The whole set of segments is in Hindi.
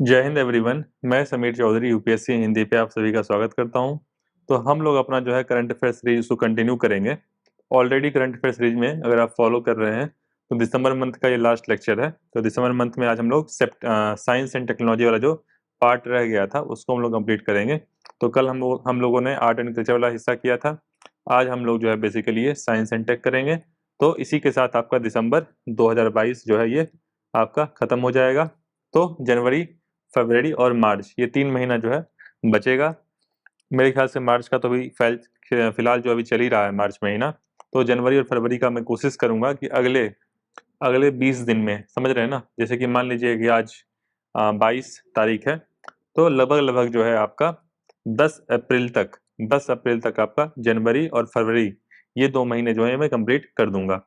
जय हिंद एवरीवन। मैं समीर चौधरी यूपीएससी हिंदी पे आप सभी का स्वागत करता हूं। तो हम लोग अपना जो है करंट अफेयर सीरीज को कंटिन्यू करेंगे। ऑलरेडी करंट अफेयर सीरीज में अगर आप फॉलो कर रहे हैं तो दिसंबर मंथ का ये लास्ट लेक्चर है। तो दिसंबर मंथ में आज हम लोग साइंस एंड टेक्नोलॉजी वाला जो पार्ट रह गया था उसको हम लोग कंप्लीट करेंगे। तो कल हम लोगों ने आर्ट एंड कल्चर वाला हिस्सा किया था। आज हम लोग जो है बेसिकली ये साइंस एंड टेक करेंगे। तो इसी के साथ आपका दिसंबर 2022 जो है ये आपका खत्म हो जाएगा। तो जनवरी, फरवरी और मार्च ये 3 महीना जो है बचेगा। मेरे ख्याल से मार्च का तो अभी फिलहाल जो अभी चल ही रहा है मार्च महीना। तो जनवरी और फरवरी का मैं कोशिश करूंगा कि अगले अगले 20 दिन में, समझ रहे हैं ना, जैसे कि मान लीजिए कि आज 22 तारीख है। तो लगभग लगभग जो है आपका 10 अप्रैल तक 10 अप्रैल तक आपका जनवरी और फरवरी ये 2 महीने जो है मैं कंप्लीट कर दूंगा।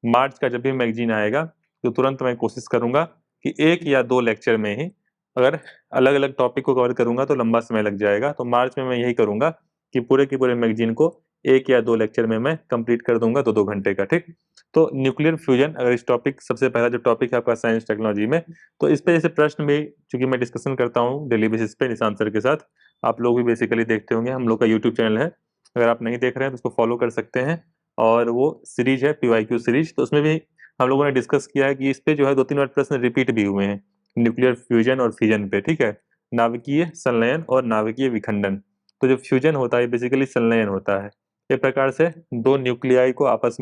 मार्च का जब भी मैगजीन आएगा तो तुरंत मैं कोशिश करूंगा कि 1 या 2 लेक्चर में ही, अगर अलग अलग टॉपिक को कवर करूंगा तो लंबा समय लग जाएगा। तो मार्च में मैं यही करूंगा कि पूरे के पूरे मैगजीन को 1 या 2 लेक्चर में मैं कंप्लीट कर दूंगा, 2-2 घंटे का। ठीक। तो न्यूक्लियर फ्यूजन, अगर इस टॉपिक, सबसे पहला जो टॉपिक है आपका साइंस टेक्नोलॉजी में, तो इस पे जैसे प्रश्न भी चूंकि मैं डिस्कशन करता हूँ डेली बेसिस पे निशांत सर के साथ, आप लोग भी बेसिकली देखते होंगे। हम लोग का यूट्यूब चैनल है, अगर आप नहीं देख रहे हैं तो उसको फॉलो कर सकते हैं। और वो सीरीज है पीवाईक्यू सीरीज, तो उसमें भी हम लोगों ने डिस्कस किया है कि इस पे जो है 2-3 बार प्रश्न रिपीट भी हुए हैं न्यूक्लियर फ्यूजन और फिजन पे। ठीक है, नाभिकीय संलयन और नाभिकीय विखंडन। तो जो फ्यूजन होता है बेसिकली संलयन होता है। एक प्रकार से दो न्यूक्लियाई को आपस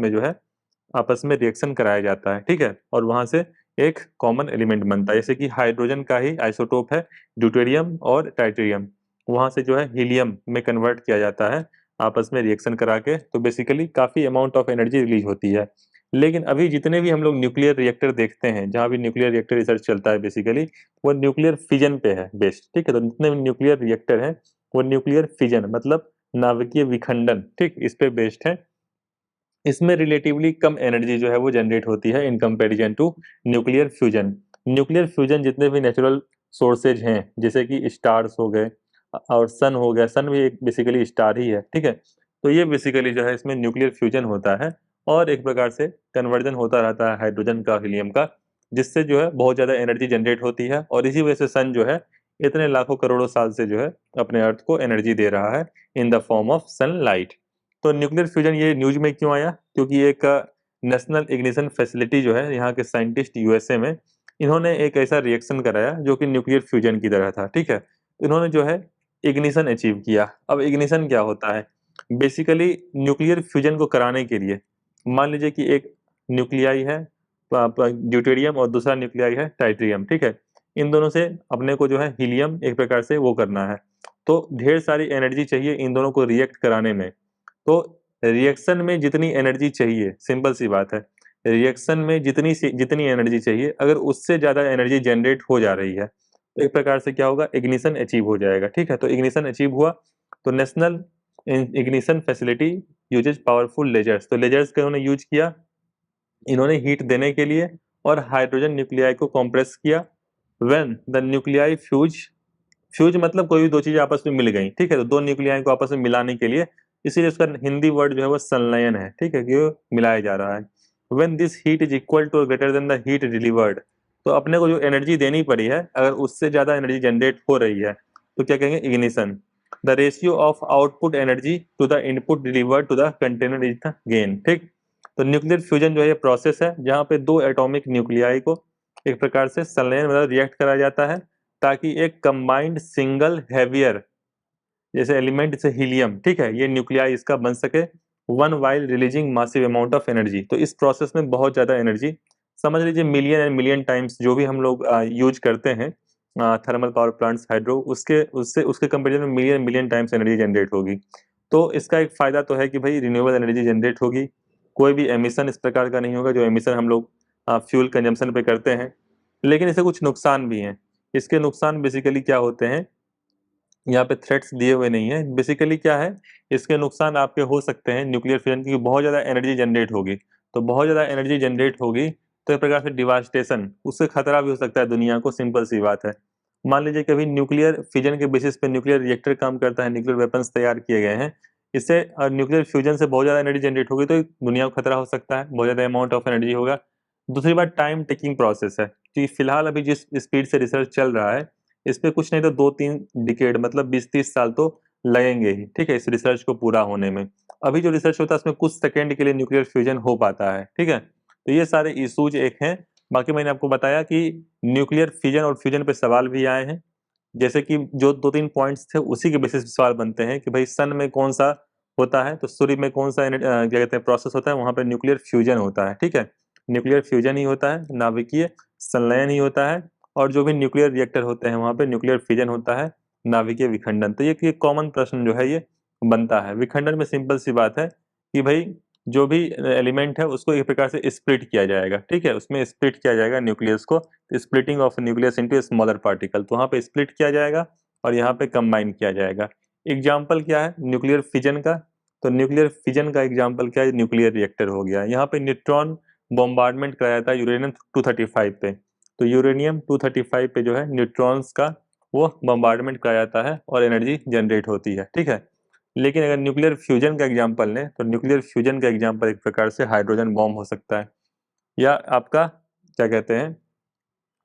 में रिएक्शन कराया जाता है। ठीक है, और वहां से एक कॉमन एलिमेंट बनता है, जैसे कि हाइड्रोजन का ही आइसोटोप है ड्यूटेरियम और टाइटेरियम। वहां से जो है हीलियम में कन्वर्ट किया जाता है आपस में रिएक्शन करा के। तो बेसिकली काफी अमाउंट ऑफ एनर्जी रिलीज होती है। लेकिन अभी जितने भी हम लोग न्यूक्लियर रिएक्टर देखते हैं, जहां भी न्यूक्लियर रिएक्टर रिसर्च चलता है, बेसिकली वो न्यूक्लियर फिजन पे है बेस्ड। ठीक है, तो जितने भी न्यूक्लियर रिएक्टर हैं वो न्यूक्लियर फिजन मतलब नाभिकीय विखंडन, ठीक, इस पे बेस्ड है। इसमें रिलेटिवली कम एनर्जी जो है वो जनरेट होती है in comparison to nuclear fusion. Nuclear fusion जितने भी नेचुरल सोर्सेज हैं, जैसे कि स्टार्स हो गए और सन हो गया, सन भी एक बेसिकली स्टार ही है। ठीक है, तो ये बेसिकली जो है इसमें न्यूक्लियर फ्यूजन होता है और एक प्रकार से कन्वर्जन होता रहता है हाइड्रोजन का हीलियम का, जिससे जो है बहुत ज़्यादा एनर्जी जनरेट होती है। और इसी वजह से सन जो है इतने लाखों करोड़ों साल से जो है अपने अर्थ को एनर्जी दे रहा है in the form of sunlight. तो न्यूक्लियर फ्यूजन ये न्यूज में क्यों आया? क्योंकि एक नेशनल इग्निशन फैसिलिटी जो है यहाँ के साइंटिस्ट यूएसए में, इन्होंने एक ऐसा रिएक्शन कराया जो कि न्यूक्लियर फ्यूजन की तरह था। ठीक है, तो इन्होंने जो है इग्निशन अचीव किया। अब इग्निशन क्या होता है? बेसिकली न्यूक्लियर फ्यूजन को कराने के लिए मान लीजिए कि एक न्यूक्लियाई है ड्यूटेरियम और दूसरा न्यूक्लियाई है टाइटेरियम। ठीक है, इन दोनों से अपने को जो है हीलियम एक प्रकार से वो करना है। तो ढेर सारी एनर्जी चाहिए इन दोनों को रिएक्ट कराने में। तो रिएक्शन में जितनी एनर्जी चाहिए, सिंपल सी बात है, रिएक्शन में जितनी एनर्जी चाहिए, अगर उससे ज्यादा एनर्जी जनरेट हो जा रही है तो एक प्रकार से क्या होगा, इग्निशन अचीव हो जाएगा। ठीक है, तो इग्निशन अचीव हुआ तो national ignition facility uses powerful lasers, तो लेजर्स का उन्होंने यूज किया इन्होंने हीट देने के लिए, और हाइड्रोजन न्यूक्लियाई को कंप्रेस किया। When the nuclei fuse, fuse मतलब कोई भी दो चीजें आपस में मिल गई। ठीक है, तो दो न्यूक्लियाई को आपस में मिलाने के लिए, इसीलिए उसका हिंदी वर्ड जो है वो संलयन है। ठीक है, कि वो मिलाया जा रहा है। When this heat is equal to greater than the heat delivered, तो अपने को जो एनर्जी देनी पड़ी है अगर उससे ज्यादा एनर्जी जनरेट हो रही है तो क्या कहेंगे, ignition. The ratio of output energy to the input delivered to the container is the gain. ठीक, तो न्यूक्लियर फ्यूजन जो है ये प्रोसेस है जहां पे दो एटॉमिक न्यूक्लियाई को एक प्रकार से संलयन मतलब रिएक्ट करा जाता है, ताकि एक कंबाइंड सिंगल हैवियर जैसे एलिमेंट जैसे हीलियम, ठीक है, ये न्यूक्लियाई इसका बन सके, one while releasing massive amount of energy. तो इस प्रोसेस में बहुत ज्यादा एनर्जी, समझ लीजिए मिलियन एंड मिलियन टाइम्स जो भी हम लोग यूज करते हैं थर्मल पावर प्लांट्स हाइड्रो, उसके उससे उसके कंपेरिजन में million million times energy generate होगी। तो इसका एक फायदा तो है कि भाई रिन्यूएबल एनर्जी जनरेट होगी, कोई भी एमिशन इस प्रकार का नहीं होगा जो एमिशन हम लोग फ्यूल कंजम्पशन पे करते हैं। लेकिन इससे कुछ नुकसान भी हैं। इसके नुकसान बेसिकली क्या होते हैं, यहाँ पे थ्रेट्स दिए हुए नहीं है। बेसिकली क्या है, इसके नुकसान आपके हो सकते हैं न्यूक्लियर फिजन की, बहुत ज़्यादा एनर्जी जनरेट होगी। तो बहुत ज़्यादा एनर्जी जनरेट होगी तो एक प्रकार से डिवास्टेशन, उससे खतरा भी हो सकता है दुनिया को, सिंपल सी बात है। मान लीजिए कभी न्यूक्लियर फिजन के बेसिस पे न्यूक्लियर रिएक्टर काम करता है, न्यूक्लियर वेपन्स तैयार किए गए हैं, इससे न्यूक्लियर फ्यूजन से बहुत ज़्यादा एनर्जी जनरेट होगी तो दुनिया को खतरा हो सकता है, बहुत ज़्यादा अमाउंट ऑफ एनर्जी होगा। दूसरी बात टाइम टेकिंग प्रोसेस है, कि फिलहाल अभी जिस स्पीड से रिसर्च चल रहा है इस पे कुछ नहीं तो 2-3 डिकेड मतलब 20-30 साल तो लगेंगे ही, ठीक है, इस रिसर्च को पूरा होने में। अभी जो रिसर्च होता है उसमें कुछ सेकंड के लिए न्यूक्लियर फ्यूजन हो पाता है, ठीक है। तो ये सारे इश्यूज एक हैं। बाकी मैंने आपको बताया कि न्यूक्लियर फिजन और फ्यूजन पे सवाल भी आए हैं, जैसे कि जो 2-3 पॉइंट्स थे उसी के बेसिस पे सवाल बनते हैं कि भाई सन में कौन सा होता है, तो सूर्य में कौन सा क्या कहते हैं प्रोसेस होता है, वहां पे न्यूक्लियर फ्यूजन होता है, ठीक है। न्यूक्लियर फ्यूजन ही होता है, नाभिकीय संलयन ही होता है, और जो भी न्यूक्लियर रिएक्टर होते हैं वहां पे न्यूक्लियर फिजन होता है, नाभिकीय विखंडन। तो ये कॉमन प्रश्न जो है ये बनता है। विखंडन में सिंपल सी बात है कि भाई जो भी एलिमेंट है उसको एक प्रकार से स्प्लिट किया जाएगा, ठीक है, उसमें स्प्लिट किया जाएगा न्यूक्लियस को, splitting of nucleus into smaller particle, तो वहाँ पे स्प्लिट किया जाएगा और यहाँ पे कंबाइन किया जाएगा। एग्जाम्पल क्या है न्यूक्लियर फिजन का, तो न्यूक्लियर फिजन का एग्जाम्पल क्या है, न्यूक्लियर रिएक्टर हो गया। यहाँ पे न्यूट्रॉन बॉम्बार्डमेंट कराया था यूरेनियम 235 पे, तो यूरेनियम 235 पे जो है न्यूट्रॉन्स का वो बॉम्बार्डमेंट कराया जाता है और एनर्जी जनरेट होती है, ठीक है। लेकिन अगर न्यूक्लियर फ्यूजन का एग्जाम्पल लें तो न्यूक्लियर फ्यूजन का एग्जाम्पल एक प्रकार से हाइड्रोजन बॉम्ब हो सकता है, या आपका क्या कहते हैं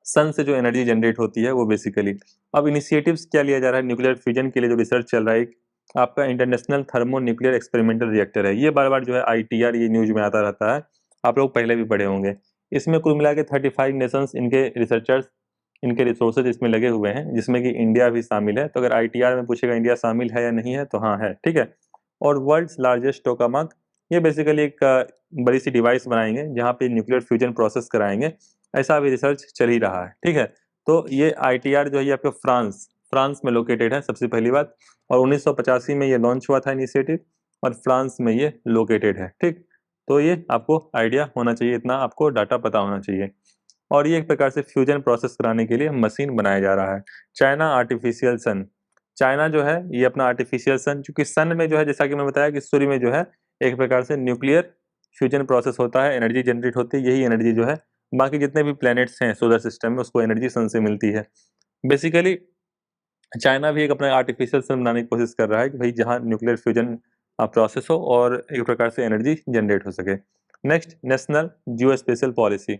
सन से जो एनर्जी जनरेट होती है वो बेसिकली। अब इनिशिएटिव्स क्या लिया जा रहा है न्यूक्लियर फ्यूजन के लिए, जो रिसर्च चल रहा है, आपका international thermo nuclear experimental reactor है। ये बार बार जो है ITR ये न्यूज में आता रहता है, आप लोग पहले भी पढ़े होंगे। इसमें कुल मिला के 35 नेशंस इनके रिसर्चर्स इनके रिसोर्सेज इसमें लगे हुए हैं, जिसमें कि इंडिया भी शामिल है। तो अगर ITR में पूछेगा इंडिया शामिल है या नहीं है, तो हाँ है, ठीक है। और वर्ल्ड्स लार्जेस्ट टोकामाक, ये बेसिकली एक बड़ी सी डिवाइस बनाएंगे जहाँ पे न्यूक्लियर फ्यूजन प्रोसेस कराएंगे, ऐसा अभी रिसर्च चल ही रहा है, ठीक है। तो ये ITR जो है ये आपके फ्रांस फ्रांस में लोकेटेड है, सबसे पहली बात, और 1985 में ये लॉन्च हुआ था इनिशिएटिव, और फ्रांस में ये लोकेटेड है, ठीक। तो ये आपको आइडिया होना चाहिए, इतना आपको डाटा पता होना चाहिए। और ये एक प्रकार से फ्यूजन प्रोसेस कराने के लिए मशीन बनाया जा रहा है। चाइना आर्टिफिशियल सन, चाइना जो है ये अपना आर्टिफिशियल सन, चूंकि सन में जो है जैसा कि मैं बताया कि सूर्य में जो है एक प्रकार से न्यूक्लियर फ्यूजन प्रोसेस होता है, एनर्जी जनरेट होती है, यही एनर्जी जो है बाकी जितने भी प्लैनेट्स हैं सोलर सिस्टम में उसको एनर्जी सन से मिलती है। बेसिकली चाइना भी एक अपना आर्टिफिशियल सन बनाने की कोशिश कर रहा है कि भाई जहाँ न्यूक्लियर फ्यूजन प्रोसेस हो और एक प्रकार से एनर्जी जनरेट हो सके। Next, national geo spatial policy.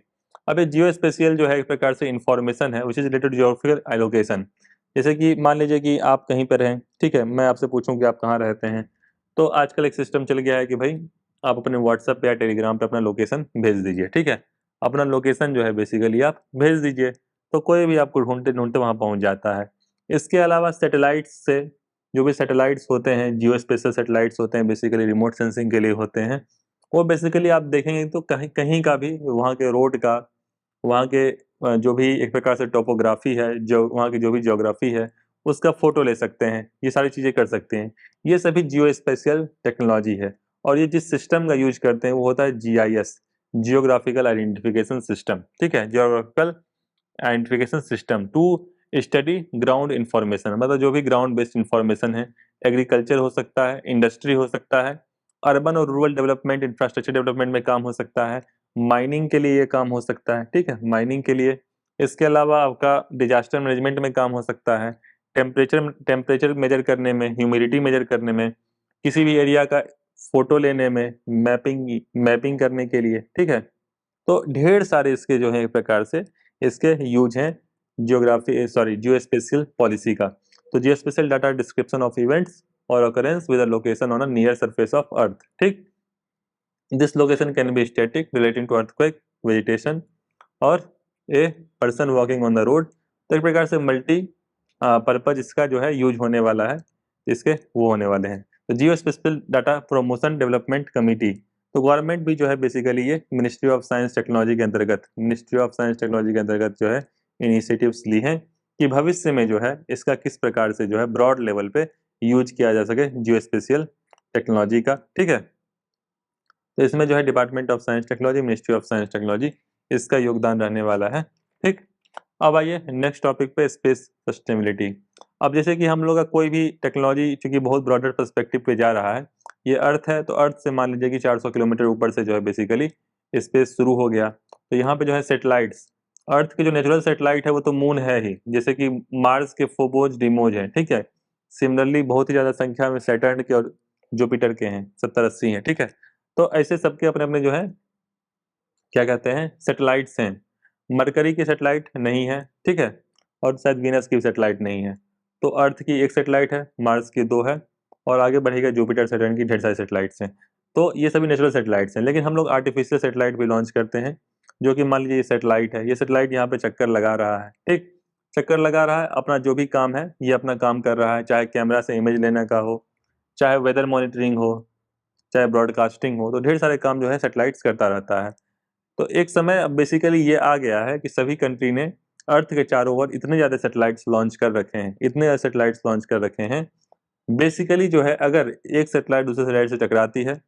अब ये जियो स्पेशियल जो है एक प्रकार से इंफॉर्मेशन है which is related geographical allocation. जैसे कि मान लीजिए कि आप कहीं पर हैं, ठीक है, मैं आपसे पूछूं कि आप कहाँ रहते हैं, तो आजकल एक सिस्टम चल गया है कि भाई आप अपने व्हाट्सएप पे या टेलीग्राम पे अपना लोकेशन भेज दीजिए, ठीक है। अपना लोकेशन जो है बेसिकली आप भेज दीजिए, तो कोई भी आपको ढूंढते ढूंढते वहां पहुंच जाता है। इसके अलावा सैटेलाइट्स से, जो भी सैटेलाइट्स होते हैं, जियो स्पेशल सैटेलाइट्स होते हैं, बेसिकली रिमोट सेंसिंग के लिए होते हैं, वो बेसिकली आप देखेंगे तो कहीं कहीं का भी वहाँ के रोड का, वहाँ के जो भी एक प्रकार से टोपोग्राफी है, जो वहाँ की जो भी ज्योग्राफी है, उसका फोटो ले सकते हैं, ये सारी चीज़ें कर सकते हैं। ये सभी जियो स्पेशियल टेक्नोलॉजी है। और ये जिस सिस्टम का यूज करते हैं वो होता है GIS, जियोग्राफिकल आइडेंटिफिकेशन सिस्टम, ठीक है, geographical identification system to study ground information, मतलब जो भी ग्राउंड बेस्ड इंफॉर्मेशन है, एग्रीकल्चर हो सकता है, इंडस्ट्री हो सकता है, अर्बन और रूरल डेवलपमेंट इंफ्रास्ट्रक्चर डेवलपमेंट में काम हो सकता है, माइनिंग के लिए ये काम हो सकता है, ठीक है, माइनिंग के लिए। इसके अलावा आपका डिजास्टर मैनेजमेंट में काम हो सकता है, टेम्परेचर टेम्परेचर मेजर करने में, ह्यूमिडिटी मेजर करने में, किसी भी एरिया का फोटो लेने में, मैपिंग मैपिंग करने के लिए, ठीक है। तो ढेर सारे इसके जो है एक प्रकार से इसके यूज हैं जियो स्पेशियल पॉलिसी का। तो geo spatial data description of events और occurrence with a location on a near surface of earth, ठीक। This location can be static relating to earthquake, vegetation और a person walking on the road. तो एक प्रकार से मल्टी पर्पज इसका जो है यूज होने वाला है, इसके वो होने वाले हैं। तो geo spatial data promotion development committee, तो गवर्नमेंट भी जो है बेसिकली ये मिनिस्ट्री ऑफ साइंस टेक्नोलॉजी के अंतर्गत जो है इनिशिएटिव्स ली हैं कि भविष्य में जो है इसका किस प्रकार से जो है ब्रॉड लेवल पे यूज किया जा सके जियो स्पेशियल टेक्नोलॉजी का, ठीक है। तो इसमें जो है department of science technology, ministry of science technology, इसका योगदान रहने वाला है, ठीक। अब आइए नेक्स्ट टॉपिक पे, स्पेस सस्टेनेबिलिटी। अब जैसे कि हम लोग का कोई भी टेक्नोलॉजी चूंकि बहुत ब्रॉडर पर्सपेक्टिव पे जा रहा है, ये अर्थ है तो अर्थ से मान लीजिए कि 400 किलोमीटर ऊपर से जो है बेसिकली स्पेस शुरू हो गया। तो यहाँ पे जो है सेटेलाइट्स, अर्थ के जो नेचुरल सेटेलाइट है वो तो मून है ही, जैसे कि मार्स के फोबोज डिमोज है, ठीक है। सिमिलरली बहुत ही ज्यादा संख्या में सैटर्न के और जुपिटर के हैं, 70-80 हैं, ठीक है। तो ऐसे सबके अपने अपने जो है क्या कहते हैं सेटेलाइट्स हैं। मरकरी की सेटेलाइट नहीं है, ठीक है। और शायद वीनस की भी सैटेलाइट नहीं है। तो अर्थ की एक सैटेलाइट है, मार्स की 2 है, और आगे बढ़ेगा जुपिटर, सैटर्न की ढेर सारी सैटेलाइट्स हैं। तो ये सभी नेचुरल सैटेलाइट्स हैं, लेकिन हम लोग आर्टिफिशियल सैटेलाइट भी लॉन्च करते हैं, जो कि मान लीजिए ये सैटेलाइट है, ये सैटेलाइट यहाँ पे चक्कर लगा रहा है, ठीक, चक्कर लगा रहा है, अपना जो भी काम है ये अपना काम कर रहा है, चाहे कैमरा से इमेज लेने का हो, चाहे वेदर मॉनिटरिंग हो, चाहे ब्रॉडकास्टिंग हो, तो ढेर सारे काम जो है सैटेलाइट्स करता रहता है। तो एक समय अब बेसिकली ये आ गया है कि सभी कंट्री ने अर्थ के चारों ओर इतने ज़्यादा सैटेलाइट्स लॉन्च कर रखे हैं, इतने ज़्यादा सैटेलाइट्स लॉन्च कर रखे हैं, बेसिकली जो है अगर एक सैटेलाइट दूसरे सैटेलाइट से टकराती है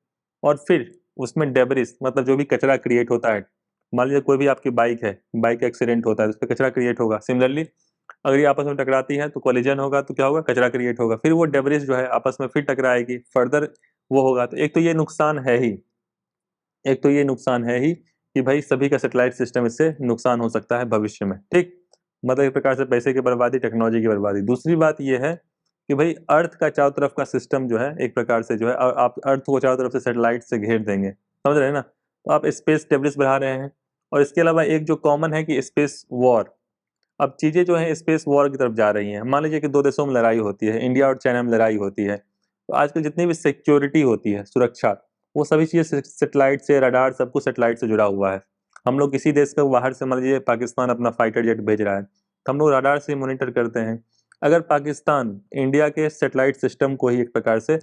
और फिर उसमें डेब्रिस मतलब जो भी कचरा क्रिएट होता है, मान लीजिए कोई भी आपकी बाइक है, बाइक एक्सीडेंट होता है, उस पर कचरा क्रिएट होगा। सिमिलरली अगर ये आपस में टकराती है तो कोलिजन होगा, तो क्या होगा, कचरा क्रिएट होगा, फिर वो डेब्रिस जो है आपस में फिर टकराएगी, फर्दर वो होगा। तो एक तो ये नुकसान है ही, एक तो ये नुकसान है ही कि भाई सभी का सैटेलाइट सिस्टम इससे नुकसान हो सकता है भविष्य में, ठीक, मतलब एक प्रकार से पैसे की बर्बादी, टेक्नोलॉजी की बर्बादी। दूसरी बात ये है कि भाई अर्थ का चारों तरफ का सिस्टम जो है एक प्रकार से जो है, आप अर्थ को चारों तरफ से सैटेलाइट से घेर देंगे, समझ रहे हैं ना, तो आप स्पेस डेब्रिस बढ़ा रहे हैं। और इसके अलावा एक जो कॉमन है कि स्पेस वॉर, अब चीजें जो है स्पेस वॉर की तरफ जा रही हैं। मान लीजिए कि दो देशों में लड़ाई होती है, इंडिया और चाइना में लड़ाई होती है, तो आजकल जितनी भी सिक्योरिटी होती है, सुरक्षा, वो सभी चीजें सैटेलाइट से, रडार, सब कुछ सैटेलाइट से जुड़ा हुआ है। हम लोग किसी देश का बाहर से, मान लीजिए पाकिस्तान अपना फाइटर जेट भेज रहा है, तो हम लोग रडार से मॉनिटर करते हैं। अगर पाकिस्तान इंडिया के सैटेलाइट सिस्टम को ही एक प्रकार से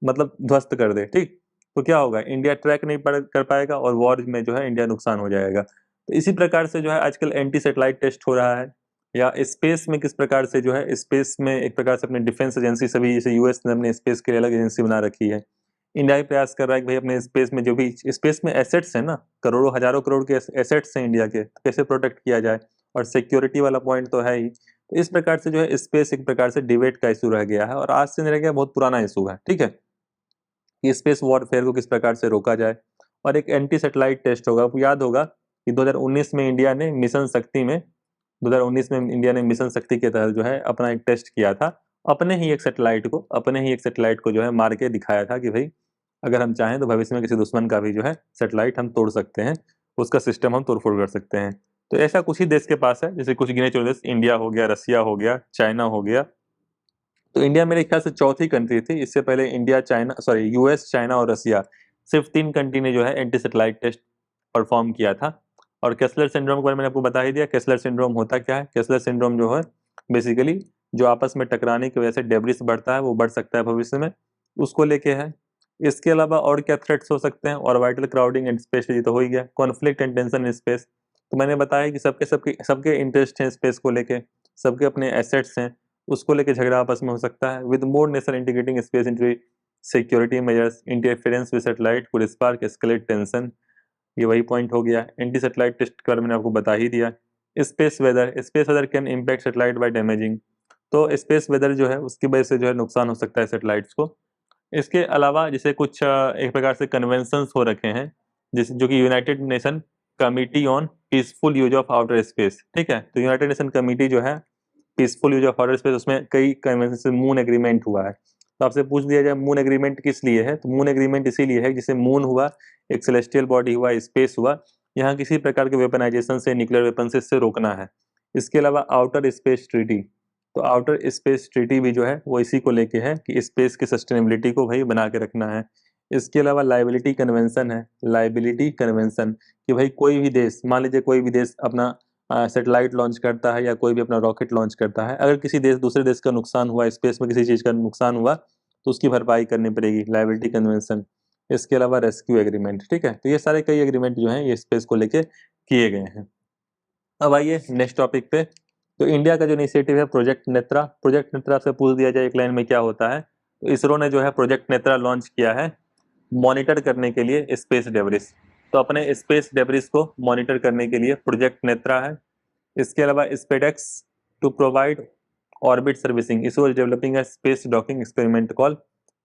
मतलब ध्वस्त कर दे, ठीक, तो क्या होगा, इंडिया ट्रैक नहीं कर पाएगा और वॉर में जो है इंडिया नुकसान हो जाएगा। तो इसी प्रकार से जो है आजकल एंटी सैटेलाइट टेस्ट हो रहा है, या स्पेस में किस प्रकार से जो है, स्पेस में एक प्रकार से अपने डिफेंस एजेंसी सभी, जैसे यूएस ने अपने स्पेस के लिए अलग एजेंसी बना रखी है, इंडिया भी प्रयास कर रहा है कि भाई अपने स्पेस में जो भी स्पेस में एसेट्स है ना, करोड़ों हजारों करोड़ के एसेट्स हैं इंडिया के, तो कैसे प्रोटेक्ट किया जाए, और सिक्योरिटी वाला पॉइंट तो है ही। तो इस प्रकार से जो है स्पेस एक प्रकार से डिबेट का इशू रह गया है, और आज से नहीं रह गया, बहुत पुराना इशू है, ठीक है, कि स्पेस वॉरफेयर को किस प्रकार से रोका जाए। और एक एंटी सैटेलाइट टेस्ट होगा, आपको याद होगा कि 2019 में इंडिया ने मिशन शक्ति में, 2019 में इंडिया ने मिशन शक्ति के तहत जो है अपना एक टेस्ट किया था, अपने ही एक सैटेलाइट को जो है मार के दिखाया था कि भाई अगर हम चाहें तो भविष्य में किसी दुश्मन का भी जो है सैटेलाइट हम तोड़ सकते हैं, उसका सिस्टम हम तोड़फोड़ कर सकते हैं। तो ऐसा कुछ ही देश के पास है, जैसे कुछ गिने चुने देश, इंडिया हो गया, रसिया हो गया, चाइना हो गया। तो इंडिया मेरे ख्याल से चौथी कंट्री थी, इससे पहले India, China, sorry US, China और रसिया, सिर्फ 3 कंट्री ने जो है एंटी सैटेलाइट टेस्ट परफॉर्म किया था। और केसलर सिंड्रोम के बारे में मैंने आपको बता ही दिया। केसलर सिंड्रोम होता क्या है, केसलर सिंड्रोम जो है बेसिकली जो आपस में टकराने की वजह से डेब्रिस बढ़ता है, वो बढ़ सकता है भविष्य में, उसको लेके है। इसके अलावा और क्या थ्रेट्स हो सकते हैं, ऑर्बिटल क्राउडिंग एंड स्पेस, ये तो हो ही गया। Conflict and tension in space, तो मैंने बताया कि सबके सबके सबके इंटरेस्ट हैं स्पेस को लेके, सबके अपने एसेट्स हैं, उसको लेके झगड़ा आपस में हो सकता है। With more nation integrating space into security measures, interference with satellite could spark escalate tension, ये वही पॉइंट हो गया। एंटी सैटेलाइट टेस्ट के बारे में मैंने आपको बता ही दिया। Space weather can impact satellite by damaging, तो स्पेस वेदर जो है उसकी वजह से जो है नुकसान हो सकता है सैटेलाइट्स को। इसके अलावा जैसे कुछ एक प्रकार से कन्वेंशंस हो रखे हैं, जिस जो कि United nation committee on peaceful use of outer space, ठीक है, तो यूनाइटेड नेशन कमिटी जो है peaceful use of outer space, उसमें कई कन्वेंशन, मून एग्रीमेंट हुआ है। तो आपसे पूछ दिया जाए मून एग्रीमेंट किस लिए है, तो मून एग्रीमेंट इसीलिए है जिससे मून हुआ, एक सेलेस्टियल बॉडी हुआ, स्पेस हुआ, यहाँ किसी प्रकार के वेपनाइजेशन से, न्यूक्लियर वेपन से इससे रोकना है। इसके अलावा आउटर स्पेस ट्रीटी, तो आउटर स्पेस ट्रीटी भी जो है वो इसी को लेके है कि स्पेस की सस्टेनेबिलिटी को भाई बना के रखना है। इसके अलावा लाइबिलिटी कन्वेंशन है, लाइबिलिटी कन्वेंशन, कि भाई कोई भी देश, मान लीजिए कोई भी देश अपना सैटेलाइट लॉन्च करता है या कोई भी अपना रॉकेट लॉन्च करता है, अगर किसी देश, दूसरे देश का नुकसान हुआ, स्पेस में किसी चीज़ का नुकसान हुआ, तो उसकी भरपाई करनी पड़ेगी, लाइबिलिटी कन्वेंशन। इसके अलावा रेस्क्यू एग्रीमेंट, ठीक है, तो ये सारे कई एग्रीमेंट जो हैं ये स्पेस को लेके किए गए हैं। अब आइए नेक्स्ट टॉपिक पे। तो इंडिया का जो इनिशिएटिव है प्रोजेक्ट नेत्रा, प्रोजेक्ट नेत्रा से पूछ दिया जाए एक लाइन में क्या होता है, तो इसरो ने जो है प्रोजेक्ट नेत्रा लॉन्च किया है मॉनिटर करने के लिए स्पेस डेब्रिस। तो अपने स्पेस डेब्रिस को मॉनिटर करने के लिए प्रोजेक्ट नेत्रा है। इसके अलावा SPADEX to provide orbit servicing, ISRO is developing a space docking experiment call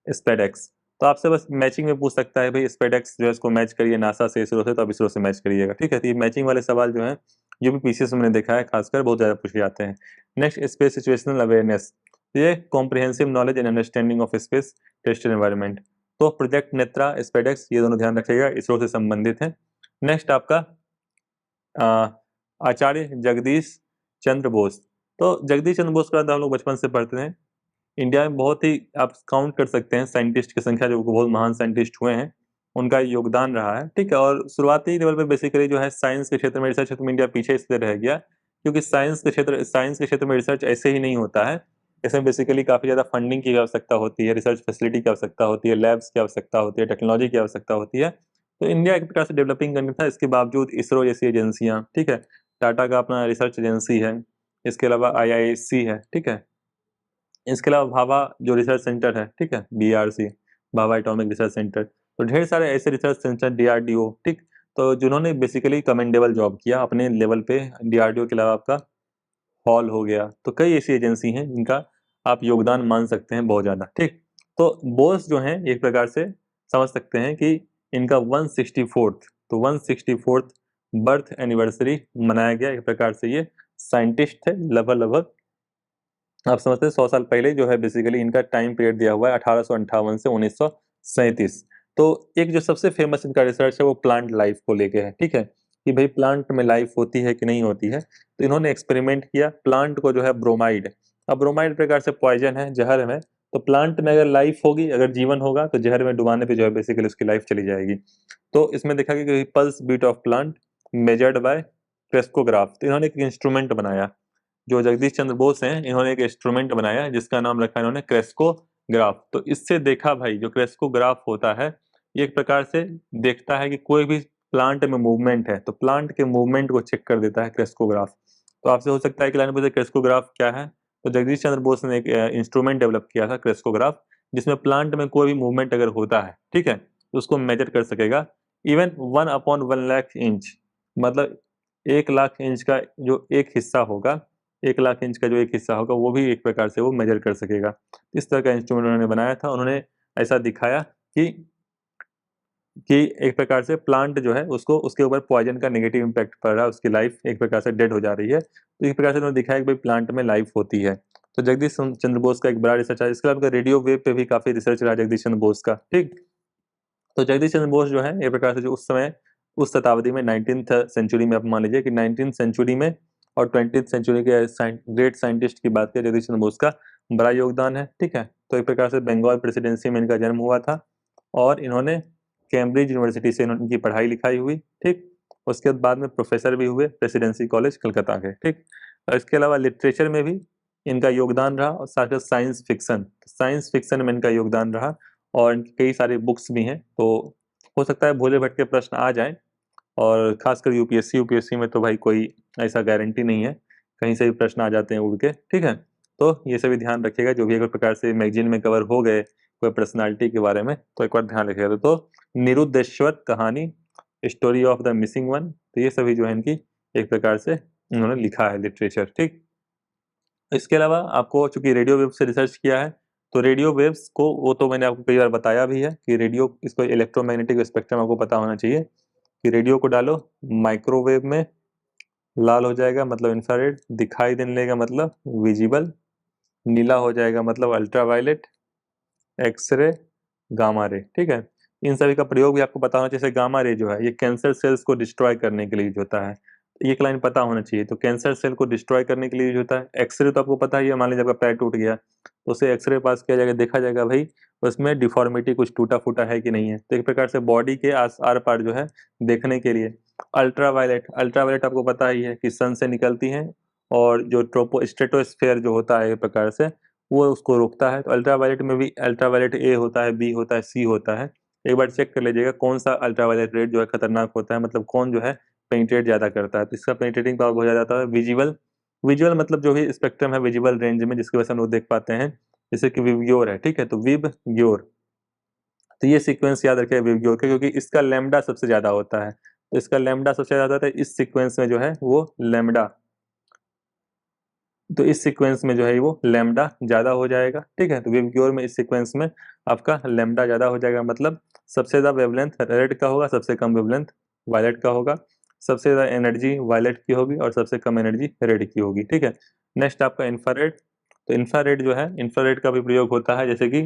SPADEX. तो आपसे बस मैचिंग में पूछ सकता है भाई स्पेडेक्स जो है इसको मैच करिए नासा से, इसरो से, तो आप इसरो से मैच करिएगा, ठीक है। तो ये मैचिंग वाले सवाल जो है जो भी पीसीएस में मैंने देखा है खासकर बहुत ज़्यादा पूछे जाते हैं। नेक्स्ट, स्पेस सिचुएशनल अवेयरनेस, ये comprehensive knowledge and understanding of space tested environment. तो प्रोजेक्ट नेत्रा, स्पेडेक्स, ये दोनों ध्यान रखिएगा, इसरो से संबंधित है। नेक्स्ट आपका आचार्य जगदीश चंद्र बोस, तो जगदीश चंद्र बोस का तो हम लोग बचपन से पढ़ते हैं। इंडिया में बहुत ही आप काउंट कर सकते हैं साइंटिस्ट की संख्या, जो बहुत महान साइंटिस्ट हुए हैं, उनका योगदान रहा है, ठीक है। और शुरुआती लेवल पे बेसिकली जो है साइंस के क्षेत्र में, रिसर्च क्षेत्र में इंडिया पीछे इसलिए रह गया क्योंकि साइंस के क्षेत्र में रिसर्च ऐसे ही नहीं होता है। इसमें बेसिकली काफ़ी ज़्यादा फंडिंग की आवश्यकता होती है, रिसर्च फैसिलिटी की आवश्यकता होती है, लैब्स की आवश्यकता होती है, टेक्नोलॉजी की आवश्यकता होती है। तो इंडिया एक प्रकार से डेवलपिंग कंट्री था, इसके बावजूद इसरो जैसी एजेंसियाँ, ठीक है, टाटा का अपना रिसर्च एजेंसी है, इसके अलावा IISc है, ठीक है, इसके अलावा भाभा जो रिसर्च सेंटर है, ठीक है, BRC, Bhabha atomic research centre, तो ढेर सारे ऐसे रिसर्च सेंटर, DRDO, ठीक, तो जिन्होंने बेसिकली कमेंडेबल जॉब किया अपने लेवल पे। DRDO के अलावा आपका हॉल हो गया, तो कई ऐसी एजेंसी हैं जिनका आप योगदान मान सकते हैं बहुत ज़्यादा, ठीक। तो बोस जो हैं एक प्रकार से समझ सकते हैं कि इनका 164th, तो 164th बर्थ एनिवर्सरी मनाया गया। एक प्रकार से ये साइंटिस्ट थे, लगभग लगभग आप समझते हैं 100 साल पहले जो है बेसिकली इनका टाइम पीरियड दिया हुआ है 1858 से 1937। तो एक जो सबसे फेमस इनका रिसर्च है वो प्लांट लाइफ को लेके है, ठीक है, कि भाई प्लांट में लाइफ होती है कि नहीं होती है। तो इन्होंने एक्सपेरिमेंट किया, प्लांट को जो है ब्रोमाइड, अब ब्रोमाइड प्रकार से पॉइजन है, जहर है, तो प्लांट में अगर लाइफ होगी, अगर जीवन होगा, तो जहर में डुबाने पे जो है बेसिकली उसकी लाइफ चली जाएगी। तो इसमें देखा गया कि pulse beat of plant measured by crescograph, तो इन्होंने एक इंस्ट्रूमेंट बनाया। जो जगदीश चंद्र बोस हैं, इन्होंने एक इंस्ट्रूमेंट बनाया जिसका नाम रखा इन्होंने क्रेस्कोग्राफ। तो इससे देखा भाई, जो क्रेस्कोग्राफ होता है ये एक प्रकार से देखता है कि कोई भी प्लांट में मूवमेंट है, तो प्लांट के मूवमेंट को चेक कर देता है क्रेस्कोग्राफ। तो आपसे हो सकता है कि लाइन पूछे क्रेस्कोग्राफ क्या है, तो जगदीश चंद्र बोस ने एक इंस्ट्रूमेंट डेवलप किया था क्रेस्कोग्राफ, जिसमें प्लांट में कोई भी मूवमेंट अगर होता है, ठीक है, तो उसको मेजर कर सकेगा। इवन 1/1,00,000 इंच, मतलब 1,00,000 इंच का जो एक हिस्सा होगा, 1,00,000 इंच का जो एक हिस्सा होगा, वो भी एक प्रकार से वो मेजर कर सकेगा। इस तरह का इंस्ट्रूमेंट उन्होंने बनाया था। उन्होंने ऐसा दिखाया कि एक प्रकार से प्लांट जो है उसको, उसके ऊपर पॉइजन का नेगेटिव इम्पैक्ट पड़ रहा है, उसकी लाइफ एक प्रकार से डेड हो जा रही है। तो एक प्रकार से उन्होंने दिखाया कि भाई प्लांट में लाइफ होती है। तो जगदीश चंद्र बोस का एक बड़ा रिसर्च है। इसके अलावा रेडियो वेव पे भी काफी रिसर्च रहा जगदीश चंद्र बोस का, ठीक। तो जगदीश चंद्र बोस जो है एक प्रकार से जो उस समय, उस शताब्दी में 19th सेंचुरी में, आप मान लीजिए कि 19th सेंचुरी में और 20th सेंचुरी के ग्रेट साइंटिस्ट की बात करें, जगदीश चंद्र बोस का बड़ा योगदान है, ठीक है। तो एक प्रकार से बंगाल प्रेसिडेंसी में इनका जन्म हुआ था और इन्होंने कैम्ब्रिज यूनिवर्सिटी से इनकी पढ़ाई लिखाई हुई, ठीक। उसके बाद में प्रोफेसर भी हुए प्रेसिडेंसी कॉलेज कलकत्ता के, ठीक। और इसके अलावा लिटरेचर में भी इनका योगदान रहा और साथ ही साइंस फिक्शन में इनका योगदान रहा और इनकी कई सारी बुक्स भी हैं। तो हो सकता है भोले भटके प्रश्न आ जाएं, और खासकर यूपीएससी में तो भाई कोई ऐसा गारंटी नहीं है, कहीं से भी प्रश्न आ जाते हैं उड़ के, ठीक है। तो ये सभी ध्यान रखिएगा, जो भी अगर प्रकार से मैगजीन में कवर हो गए कोई पर्सनालिटी के बारे में, तो एक बार ध्यान रखिएगा। तो निरुद्देश्वर कहानी, story of the missing one, तो ये सभी जो है इनकी एक प्रकार से उन्होंने लिखा है लिटरेचर, ठीक। इसके अलावा आपको चूंकि रेडियो वेव से रिसर्च किया है, तो रेडियो वेव्स को, वो तो मैंने आपको कई बार बताया भी है कि रेडियो, इसको इलेक्ट्रोमैग्नेटिक स्पेक्ट्रम आपको पता होना चाहिए कि रेडियो को डालो माइक्रोवेव में, लाल हो जाएगा मतलब इंफ्रारेड, दिखाई देने लगेगा मतलब विजिबल, नीला हो जाएगा मतलब अल्ट्रावायलेट, एक्सरे, गामा रे, ठीक है। इन सभी का प्रयोग भी आपको पता होना चाहिए। जैसे गामा रे जो है ये कैंसर सेल्स को डिस्ट्रॉय करने के लिए यूज होता है, तो एक लाइन पता होना चाहिए। तो कैंसर सेल को डिस्ट्रॉय करने के लिए यूज होता है। एक्सरे तो आपको पता ही है, मान लीजिए आपका पैर टूट गया तो उसे एक्सरे पास किया जाएगा, देखा जाएगा भाई उसमें डिफॉर्मिटी कुछ टूटा फूटा है कि नहीं है। तो एक प्रकार से बॉडी के आर पार जो है देखने के लिए। अल्ट्रावायलेट आपको पता ही है कि सन से निकलती है और जो स्ट्रेटोस्फेयर जो होता है एक प्रकार से वो उसको रोकता है। तो अल्ट्रावायलेट में भी अल्ट्रावायलेट ए होता है, बी होता है, सी होता है। एक बार चेक कर लीजिएगा कौन सा अल्ट्रावायलेट रेड जो है खतरनाक होता है, मतलब कौन जो है पेनिट्रेट ज़्यादा करता है। तो इसका पेनिट्रेटिंग पावर बहुत ज़्यादा आता है। विजुअल विजुअल मतलब जो भी स्पेक्ट्रम है विजुअल रेंज में, जिसकी वजह से हम लोग देख पाते हैं, जैसे कि विवग्योर है, ठीक है, तो विवग्योर, तो ये सीक्वेंस याद रखिए विवग्योर का, क्योंकि इसका लैम्डा सबसे ज़्यादा होता है। तो इसका लैम्डा सबसे ज़्यादा होता है, इस सीक्वेंस में जो है वो लैम्डा, तो इस सीक्वेंस में जो है वो लैम्डा ज़्यादा हो जाएगा, ठीक है। तो विवग्योर में इस सीक्वेंस में आपका लैम्डा ज़्यादा हो जाएगा, मतलब सबसे ज़्यादा वेवलेंथ रेड का होगा, सबसे कम वेवलेंथ वायलेट का होगा, सबसे ज़्यादा एनर्जी वायलेट की होगी और सबसे कम एनर्जी रेड की होगी, ठीक है। नेक्स्ट आपका इंफ्रारेड, तो इंफ्रारेड जो है, इंफ्रारेड का भी प्रयोग होता है, जैसे कि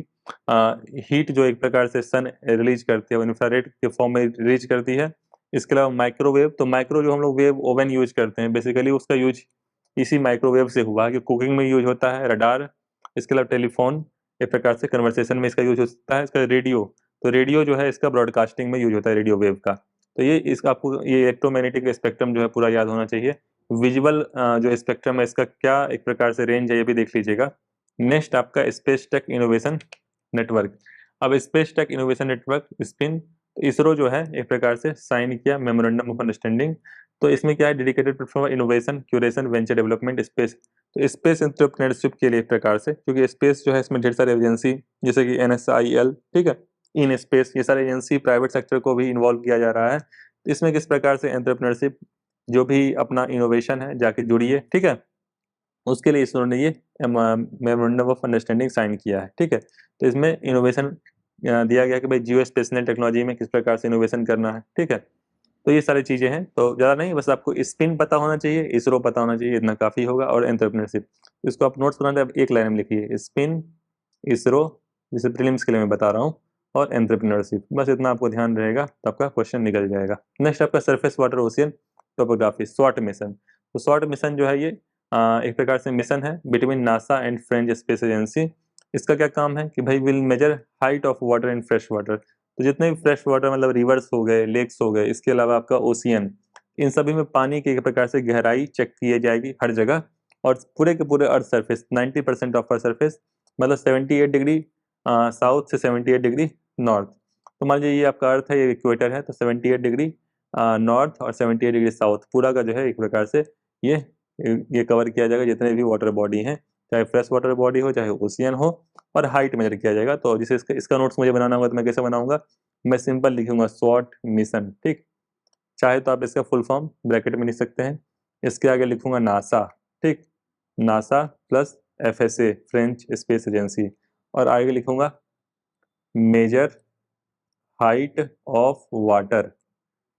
हीट जो एक प्रकार से सन रिलीज करती है वो इंफ्रारेड के फॉर्म में रिलीज करती है। इसके अलावा माइक्रोवेव, तो माइक्रो जो हम लोग वेव ओवन यूज करते हैं बेसिकली, उसका यूज इसी माइक्रोवेव से हुआ कि कुकिंग में यूज होता है, रडार, इसके अलावा टेलीफोन, एक प्रकार से कन्वर्सेशन में इसका यूज होता है, इसका रेडियो, तो रेडियो जो है इसका ब्रॉडकास्टिंग में यूज होता है, रेडियो वेव का। तो ये इसका आपको ये इलेक्ट्रोमैग्नेटिक स्पेक्ट्रम जो है पूरा याद होना चाहिए। विजुअल जो स्पेक्ट्रम है इसका क्या एक प्रकार से रेंज है ये भी देख लीजिएगा। नेक्स्ट आपका स्पेस टेक इनोवेशन नेटवर्क। अब space tech innovation network spin, ISRO जो है एक प्रकार से साइन किया मेमोरेंडम ऑफ अंडरस्टैंडिंग। तो इसमें क्या है, dedicated platform innovation curation venture development space. तो स्पेस एंटरप्रेन्योरशिप के लिए एक प्रकार से, क्योंकि स्पेस जो है इसमें ढेर सारे एजेंसी जैसे कि NSIL, ठीक है, इन स्पेस, ये सारे एजेंसी प्राइवेट सेक्टर को भी इन्वॉल्व किया जा रहा है। तो इसमें किस प्रकार से एंटरप्रेन्योरशिप जो भी अपना इनोवेशन है जाके जुड़िए, ठीक है, उसके लिए इसरो ने ये मेमोरेंडम ऑफ अंडरस्टैंडिंग साइन किया है, ठीक है। तो इसमें इनोवेशन दिया गया कि भाई जियो स्पेशनल टेक्नोलॉजी में किस प्रकार से इनोवेशन करना है, ठीक है। तो ये सारी चीजें हैं, तो ज़्यादा नहीं, बस आपको स्पिन पता होना चाहिए, इसरो पता होना चाहिए, इतना काफ़ी होगा, और एंटरप्रेन्योरशिप। इसको आप नोट्स बनाते हैं, एक लाइन में लिखिए, स्पिन, इसरो, जैसे प्रीलिम्स के लिए मैं बता रहा हूँ, और एंटरप्रेन्योरशिप, बस इतना आपको ध्यान रहेगा तो आपका क्वेश्चन निकल जाएगा। नेक्स्ट आपका सरफेस वाटर ओशियन टोपोग्राफी, स्वॉट मिशन। तो स्वॉट मिशन जो है ये एक प्रकार से मिशन है between NASA and French space agency. इसका क्या काम है कि भाई will measure height of water in fresh water. तो जितने भी फ्रेश वाटर मतलब रिवर्स हो गए, लेक्स हो गए, इसके अलावा आपका ओशियन, इन सभी में पानी की एक प्रकार से गहराई चेक की जाएगी हर जगह, और पूरे के पूरे earth surface 90% of earth surface, मतलब 78 डिग्री साउथ से 78 डिग्री नॉर्थ। तो मान लीजिए ये आपका अर्थ है, ये इक्वेटर है, तो 78 डिग्री नॉर्थ और 78 डिग्री साउथ पूरा का जो है एक प्रकार से ये कवर किया जाएगा, जितने भी वाटर बॉडी हैं, चाहे फ्रेश वाटर बॉडी हो चाहे ओशियन हो, और हाइट मेजर किया जाएगा। तो जिसे इसका नोट्स मुझे बनाना होगा तो मैं कैसे बनाऊंगा, मैं सिंपल लिखूंगा स्वॉट मिशन, ठीक। चाहे तो आप इसका फुल फॉर्म ब्रैकेट में लिख सकते हैं, इसके आगे लिखूंगा नासा, ठीक, NASA plus FSA French space agency, और आगे लिखूंगा major height of water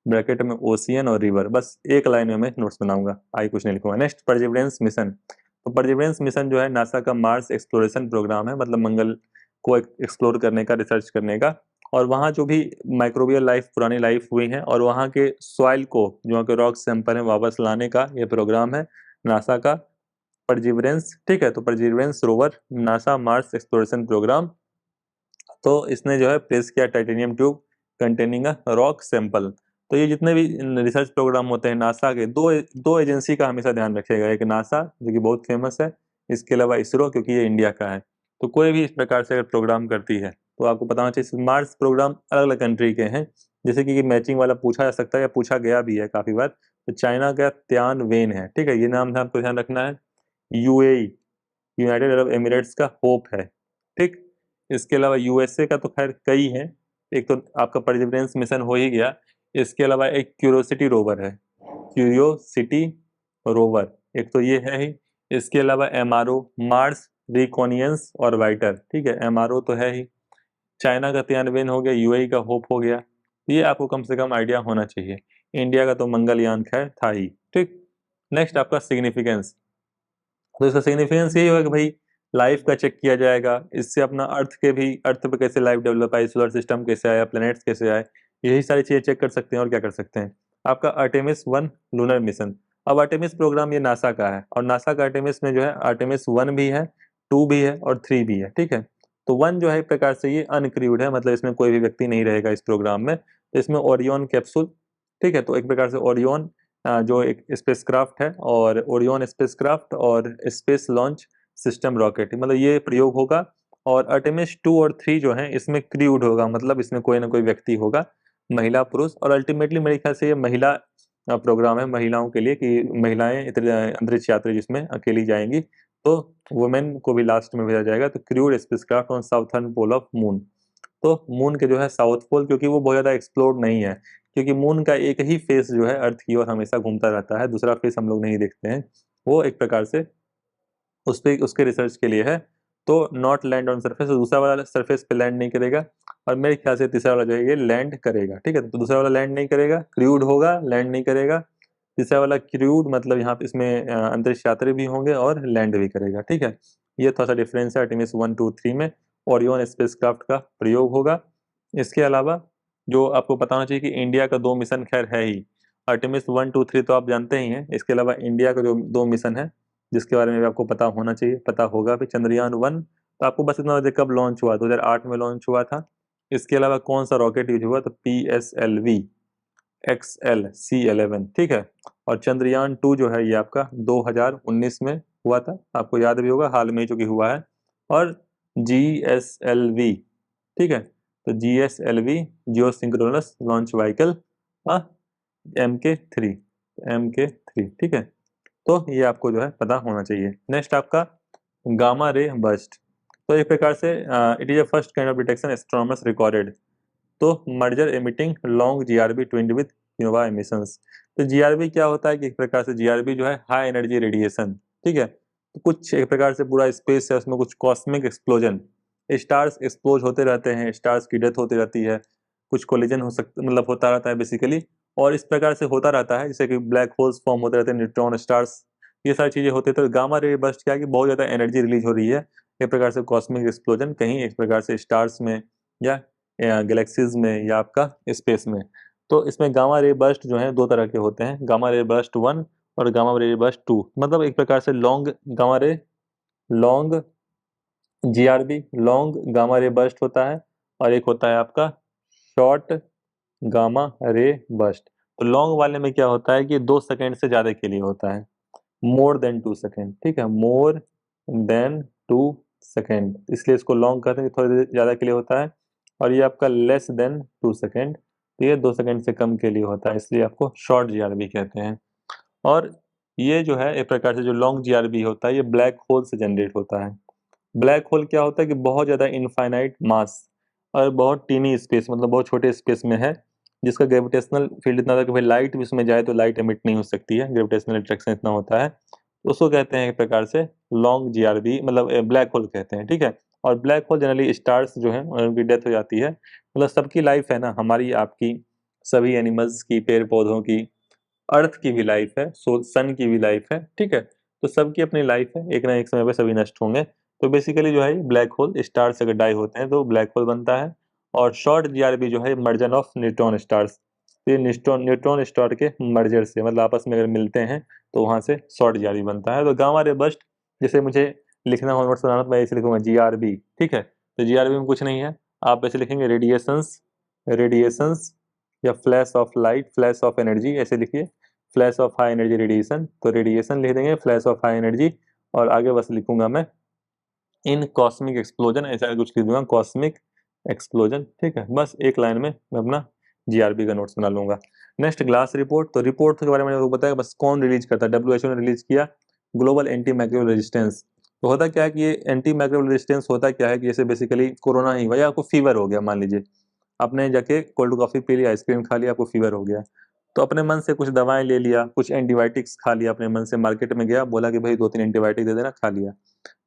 bracket में ओशियन और रिवर। बस एक लाइन में मैं नोट्स बनाऊंगा, आगे कुछ नहीं लिखूंगा। Next perseverance mission. तो परसिवरेंस मिशन जो है नासा का मार्स एक्सप्लोरेशन प्रोग्राम है, मतलब मंगल को एक्सप्लोर करने का, रिसर्च करने का, और वहाँ जो भी माइक्रोबियल लाइफ, पुरानी लाइफ हुई है, और वहाँ के सॉइल को, जो वहाँ के रॉक सैंपल है, वापस लाने का ये प्रोग्राम है नासा का परसिवरेंस, ठीक है। तो perseverance rover NASA Mars exploration programme, तो इसने जो है प्लेस किया titanium tube containing a rock sample. तो ये जितने भी रिसर्च प्रोग्राम होते हैं नासा के, दो दो एजेंसी का हमेशा ध्यान रखिएगा, एक नासा जो कि बहुत फेमस है, इसके अलावा इसरो क्योंकि ये इंडिया का है। तो कोई भी इस प्रकार से अगर प्रोग्राम करती है तो आपको पता होना चाहिए। मार्स प्रोग्राम अलग अलग कंट्री के हैं, जैसे कि मैचिंग वाला पूछा जा सकता है या पूछा गया भी है काफी बार। तो चाइना का त्यान वेन है, ठीक है, ये नाम आपको ध्यान रखना है। UAE, यूनाइटेड अरब एमिरेट्स का होप है, ठीक। इसके अलावा USA का तो खैर कई हैं, एक तो आपका परसिवरेंस मिशन हो ही गया, इसके अलावा एक क्यूरियोसिटी रोवर है, क्यूरियोसिटी रोवर, एक तो ये है ही। इसके अलावा MRO मार्स रिकॉनियंस और वाइटर, ठीक है, MRO तो है ही। चाइना का तियानवेन हो गया, UAE का होप हो गया, ये आपको कम से कम आइडिया होना चाहिए। इंडिया का तो मंगलयान खैर था ही, ठीक। नेक्स्ट आपका सिग्निफिकेंस। तो इसका सिग्निफिकेंस यही होगा कि भाई लाइफ का चेक किया जाएगा, इससे अपना अर्थ के भी, अर्थ पे कैसे लाइफ डेवलप आई, सोलर सिस्टम कैसे आया, प्लैनेट्स कैसे आए, यही सारी चीजें चेक कर सकते हैं। और क्या कर सकते हैं, आपका आर्टेमिस 1 लूनर मिशन। अब आर्टेमिस प्रोग्राम ये नासा का है, और नासा का आर्टेमिस में जो है आर्टेमिस 1 भी है, 2 भी है और 3 भी है, ठीक है। तो 1 जो है एक प्रकार से ये अनक्रूड है, मतलब इसमें कोई भी व्यक्ति नहीं रहेगा इस प्रोग्राम में। तो इसमें ओरियन कैप्सूल, ठीक है, तो एक प्रकार से ओरियन जो एक स्पेसक्राफ्ट है, और ओरियन स्पेसक्राफ्ट और स्पेस लॉन्च सिस्टम रॉकेट, मतलब ये प्रयोग होगा। और आर्टेमिस 2 और 3 जो है इसमें क्रूड होगा, मतलब इसमें कोई ना कोई व्यक्ति होगा, महिला पुरुष, और अल्टीमेटली मेरे ख्याल से ये महिला प्रोग्राम है महिलाओं के लिए, कि महिलाएं अंतरिक्ष यात्री जिसमें अकेली जाएंगी, तो वुमेन को भी लास्ट में भेजा जाएगा। तो crewed spacecraft on southern pole of moon. तो मून के जो है साउथ पोल, क्योंकि वो बहुत ज़्यादा एक्सप्लोर नहीं है, क्योंकि मून का एक ही फेस जो है अर्थ की ओर हमेशा घूमता रहता है, दूसरा फेस हम लोग नहीं देखते हैं, वो एक प्रकार से उस पे उसके रिसर्च के लिए है। तो नॉट लैंड ऑन सरफेस, तो दूसरा वाला सरफेस पे लैंड नहीं करेगा, और मेरे ख्याल से तीसरा वाला जो है ये लैंड करेगा, ठीक है। तो दूसरा वाला लैंड नहीं करेगा, क्रूड होगा, लैंड नहीं करेगा। तीसरा वाला क्रूड मतलब यहाँ पे इसमें अंतरिक्ष यात्री भी होंगे और लैंड भी करेगा, ठीक है। ये थोड़ा सा डिफरेंस है आर्टेमिस 1, 2, 3 में। ओरियन स्पेसक्राफ्ट का प्रयोग होगा। इसके अलावा जो आपको पता होना चाहिए कि इंडिया का 2 मिशन खैर है ही, आर्टेमिस 1, 2, 3 तो आप जानते ही हैं, इसके अलावा इंडिया का जो 2 मिशन है, जिसके बारे में भी आपको पता होना चाहिए, पता होगा भी। चंद्रयान 1 तो आपको बस इतना बता कब लॉन्च हुआ, 2008 में लॉन्च हुआ था। इसके अलावा कौन सा रॉकेट यूज हुआ, तो PSLV XL-C11, ठीक है। और चंद्रयान 2 जो है ये आपका 2019 में हुआ था, आपको याद भी होगा, हाल में ही चूंकि हुआ है। और GSLV, ठीक है, तो GSLV जियो सिंक्रोनस लॉन्च व्हीकल MK3, ठीक है। तो ये आपको जो है पता होना चाहिए। नेक्स्ट आपका गामा रे बर्स्ट। तो एक प्रकार से it is a first kind of detection astronomers recorded. तो merger emitting long GRB twinned with kilonova emissions. तो GRB क्या होता है कि एक प्रकार से GRB जो है हाई एनर्जी रेडिएशन, ठीक है। तो कुछ एक प्रकार से पूरा स्पेस है, उसमें कुछ कॉस्मिक एक्सप्लोजन, स्टार्स एक्सप्लोज होते रहते हैं, स्टार्स की डेथ होती रहती है, कुछ कोलिजन हो सकता, मतलब होता रहता है बेसिकली। और इस प्रकार से होता रहता है जैसे कि ब्लैक होल्स फॉर्म होते रहते हैं, न्यूट्रॉन स्टार्स, ये सारी चीजें होती है। तो गामा रे बर्स्ट क्या है कि बहुत ज्यादा एनर्जी रिलीज हो रही है, एक प्रकार से कॉस्मिक एक्सप्लोजन कहीं एक प्रकार से स्टार्स में या गैलेक्सीज में या आपका स्पेस में। तो इसमें गामा रे बर्स्ट जो है दो तरह के होते हैं, गामा रे बर्स्ट 1 और गामा रे बर्स्ट 2। मतलब एक प्रकार से long gamma ray, long GRB, long gamma ray burst होता है, और एक होता है आपका शॉर्ट गामा रे बर्स्ट। तो लॉन्ग वाले में क्या होता है कि 2 सेकेंड से ज्यादा के लिए होता है, मोर देन 2 सेकेंड, ठीक है, मोर देन 2 सेकेंड, इसलिए इसको लॉन्ग कहते हैं, थोड़ी देर ज्यादा के लिए होता है। और ये आपका लेस देन 2 सेकेंड, तो ये 2 सेकेंड से कम के लिए होता है, इसलिए आपको शॉर्ट GRB कहते हैं। और ये जो है एक प्रकार से जो लॉन्ग GRB होता है ये ब्लैक होल से जनरेट होता है। ब्लैक होल क्या होता है कि बहुत ज्यादा इनफाइनाइट मास और बहुत टीनी स्पेस, मतलब बहुत छोटे स्पेस में है, जिसका ग्रेविटेशनल फील्ड इतना था कि भाई लाइट भी उसमें जाए तो लाइट एमिट नहीं हो सकती है, ग्रेविटेशनल अट्रैक्शन इतना होता है। तो उसको कहते हैं एक प्रकार से लॉन्ग GRB, मतलब ब्लैक होल कहते हैं, ठीक है। और ब्लैक होल जनरली स्टार्स जो है उनकी डेथ हो जाती है, मतलब सबकी लाइफ है ना, हमारी आपकी, सभी एनिमल्स की, पेड़ पौधों की, अर्थ की भी लाइफ है, सन की भी लाइफ है, ठीक है। तो सबकी अपनी लाइफ है, एक ना एक समय पे सभी नष्ट होंगे। तो बेसिकली जो है ब्लैक होल स्टार्स अगर डाई होते हैं तो ब्लैक होल बनता है। और शॉर्ट GRB जो है मर्जन ऑफ न्यूट्रॉन स्टार्स, ये न्यूट्रॉन न्यूट्रॉन स्टार के मर्जर से, मतलब आपस में अगर मिलते हैं तो वहां से शॉर्ट GRB बनता है। तो गामा रे बर्स्ट जैसे मुझे लिखना हो नोट्स बनाना तो मैं ऐसे लिखूंगा GRB, ठीक है। तो GRB में कुछ नहीं है, आप ऐसे लिखेंगे रेडिएशंस, रेडिएशंस या flash of light, flash of energy, ऐसे लिखिए, flash of high energy radiation, तो रेडिएशन लिख देंगे, फ्लैश ऑफ हाई एनर्जी, और आगे बस लिखूंगा मैं इन कॉस्मिक एक्सप्लोजन, ऐसा कुछ लिख दूंगा, कॉस्मिक एक्सप्लोजन, ठीक है। बस एक लाइन में मैं अपना GRB का नोट्स बना लूंगा। Next glass report. तो रिपोर्ट के बारे में मैंने बताया, बस कौन रिलीज करता है, WHO ने रिलीज किया, ग्लोबल एंटी माइक्रोबियल रेजिस्टेंस। तो होता क्या है कि ये एंटी माइक्रोबियल रेजिस्टेंस होता क्या है कि जैसे बेसिकली कोरोना ही हुआ या आपको फीवर हो गया, मान लीजिए आपने जाके कोल्ड कॉफी पी लिया, आइसक्रीम खा लिया, आपको फीवर हो गया, तो अपने मन से कुछ दवाएं ले लिया, कुछ एंटीबायोटिक्स खा लिया अपने मन से, मार्केट में गया, बोला कि भाई 2-3 एंटीबायोटिक दे देना, खा लिया,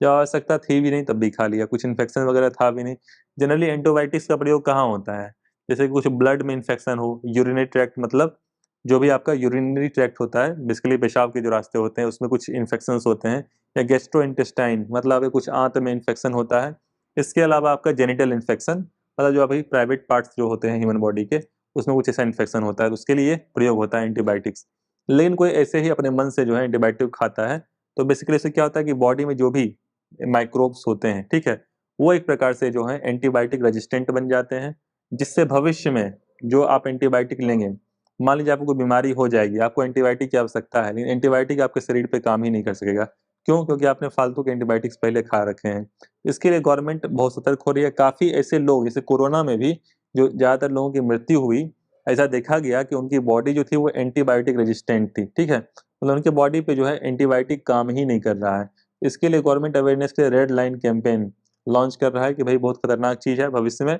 जब आवश्यकता थी भी नहीं तब भी खा लिया, कुछ इन्फेक्शन वगैरह था भी नहीं। जनरली एंटीबायोटिक्स का प्रयोग कहाँ होता है, जैसे कि कुछ ब्लड में इन्फेक्शन हो, यूरिनरी ट्रैक्ट, मतलब जो भी आपका यूरिनरी ट्रैक्ट होता है, बेसिकली पेशाब के जो रास्ते होते हैं उसमें कुछ इन्फेक्शन होते हैं, या गैस्ट्रो इंटेस्टाइन, मतलब कुछ आंत में इन्फेक्शन होता है। इसके अलावा आपका जेनिटल इन्फेक्शन, मतलब जो अभी प्राइवेट पार्ट्स जो होते हैं ह्यूमन बॉडी के, उसमें कुछ ऐसा इन्फेक्शन होता है, तो उसके लिए प्रयोग होता है एंटीबायोटिक्स। लेकिन कोई ऐसे ही अपने मन से जो है एंटीबायोटिक खाता है, तो बेसिकली इससे क्या होता है कि बॉडी में जो भी माइक्रोब्स होते हैं, ठीक है, वो एक प्रकार से जो है एंटीबायोटिक रेजिस्टेंट बन जाते हैं, जिससे भविष्य में जो आप एंटीबायोटिक लेंगे, मान लीजिए आपको कोई बीमारी हो जाएगी, आपको एंटीबायोटिक की आवश्यकता है, लेकिन एंटीबायोटिक आपके शरीर पे काम ही नहीं कर सकेगा। क्यों? क्योंकि आपने फालतू के एंटीबायोटिक्स पहले खा रखे हैं। इसके लिए गवर्नमेंट बहुत सतर्क हो रही है। काफी ऐसे लोग, जैसे कोरोना में भी जो ज्यादातर लोगों की मृत्यु हुई, ऐसा देखा गया कि उनकी बॉडी जो थी वो एंटीबायोटिक रेजिस्टेंट थी, ठीक है, मतलब उनके बॉडी पे जो है एंटीबायोटिक काम ही नहीं कर रहा है। इसके लिए गवर्नमेंट अवेयरनेस के रेड लाइन कैंपेन लॉन्च कर रहा है कि भाई बहुत खतरनाक चीज है, भविष्य में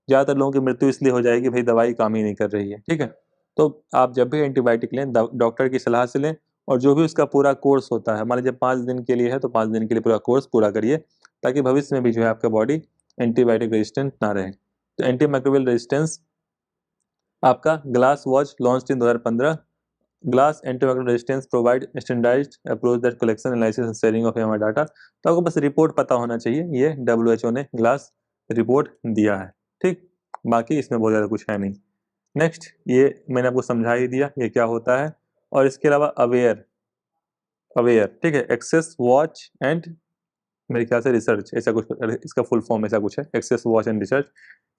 ज्यादातर लोगों की मृत्यु इसलिए हो जाएगी भाई दवाई काम ही नहीं कर रही है, ठीक है। तो आप जब भी एंटीबायोटिक लें डॉक्टर की सलाह से लें, और जो भी उसका पूरा कोर्स होता है, मान लीजिए 5 दिन के लिए है तो 5 दिन के लिए पूरा कोर्स पूरा करिए, ताकि भविष्य में भी जो है आपका बॉडी एंटीबायोटिक रेजिस्टेंट ना रहे। तो एंटी माइक्रोबियल रेजिस्टेंस आपका GLASS was launch in 2015। GLASS antimicrobial resistance provide standardised approach that collection analysis and sharing of AMR data. तो आपको बस रिपोर्ट पता होना चाहिए, ये WHO ने ग्लास रिपोर्ट दिया है, ठीक, बाकी इसमें बहुत ज़्यादा कुछ है नहीं। नेक्स्ट, ये मैंने आपको समझा ही दिया ये क्या होता है। और इसके अलावा अवेयर, अवेयर, ठीक है, एक्सेस वॉच एंड मेरे ख्याल से रिसर्च, ऐसा कुछ इसका फुल फॉर्म ऐसा कुछ है, एक्सेस वॉच एंड रिसर्च।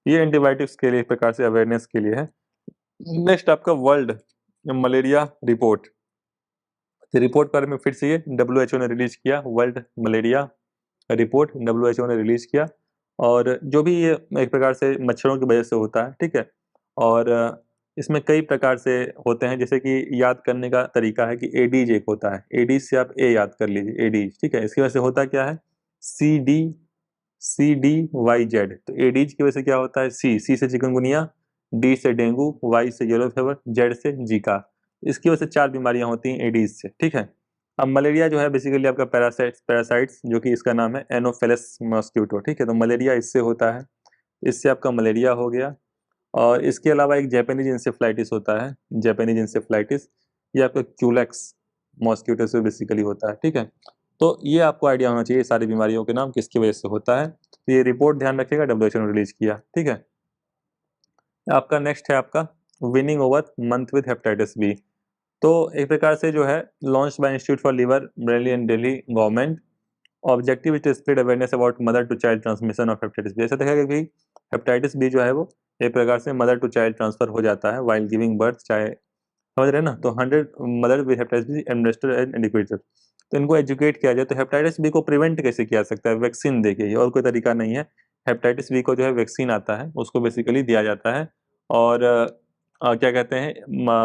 ये एंटीबायोटिक्स के लिए एक प्रकार से अवेयरनेस के लिए है। नेक्स्ट आपका वर्ल्ड मलेरिया रिपोर्ट। रिपोर्ट पर में फिर से ये WHO ने रिलीज किया, वर्ल्ड मलेरिया रिपोर्ट WHO ने रिलीज किया। और जो भी ये एक प्रकार से मच्छरों की वजह से होता है, ठीक है, और इसमें कई प्रकार से होते हैं, जैसे कि याद करने का तरीका है कि एडीज एक होता है, एडीज से आप ए याद कर लीजिए, एडीज, ठीक है, इसकी वजह से होता क्या है, CDYZ। तो एडीज की वजह से क्या होता है, सी से चिकनगुनिया, डी से डेंगू, वाई से येलो फीवर, जेड से जीका। इसकी वजह से 4 बीमारियां होती हैं एडीज से, ठीक है। अब मलेरिया जो है बेसिकली आपका पैरासाइट्स जो कि इसका नाम है एनोफेलस मॉस्क्यूटो, ठीक है, तो मलेरिया इससे होता है, इससे आपका मलेरिया हो गया। और इसके अलावा एक जापानीज इंसेफ्लाइटिस होता है, जापानीज इंसेफ्लाइटिस, ये आपका क्यूलेक्स मॉस्क्यूटो से बेसिकली होता है, ठीक है। तो ये आपको आइडिया होना चाहिए सारी बीमारियों के नाम किसकी वजह से होता है। तो ये रिपोर्ट ध्यान रखिएगा, WHO ने रिलीज किया, ठीक है। आपका नेक्स्ट है आपका winning over month with hepatitis B. तो एक प्रकार से जो है launch by institute for liver biliary and Delhi government, objective is to spread awareness about mother to child transmission of hepatitis B. ऐसा देखा गया कि हेपेटाइटिस बी जो है वो एक प्रकार से मदर टू चाइल्ड ट्रांसफर हो जाता है वाइल गिविंग बर्थ, चाहे समझ रहे हैं ना। तो 100 mother with hepatitis B administer and educated, तो इनको एजुकेट किया जाए। तो हेपेटाइटिस बी को प्रिवेंट कैसे किया सकता है, वैक्सीन देके ही, और कोई तरीका नहीं है। हेपेटाइटिस बी को जो है वैक्सीन आता है, उसको बेसिकली दिया जाता है। और क्या कहते हैं,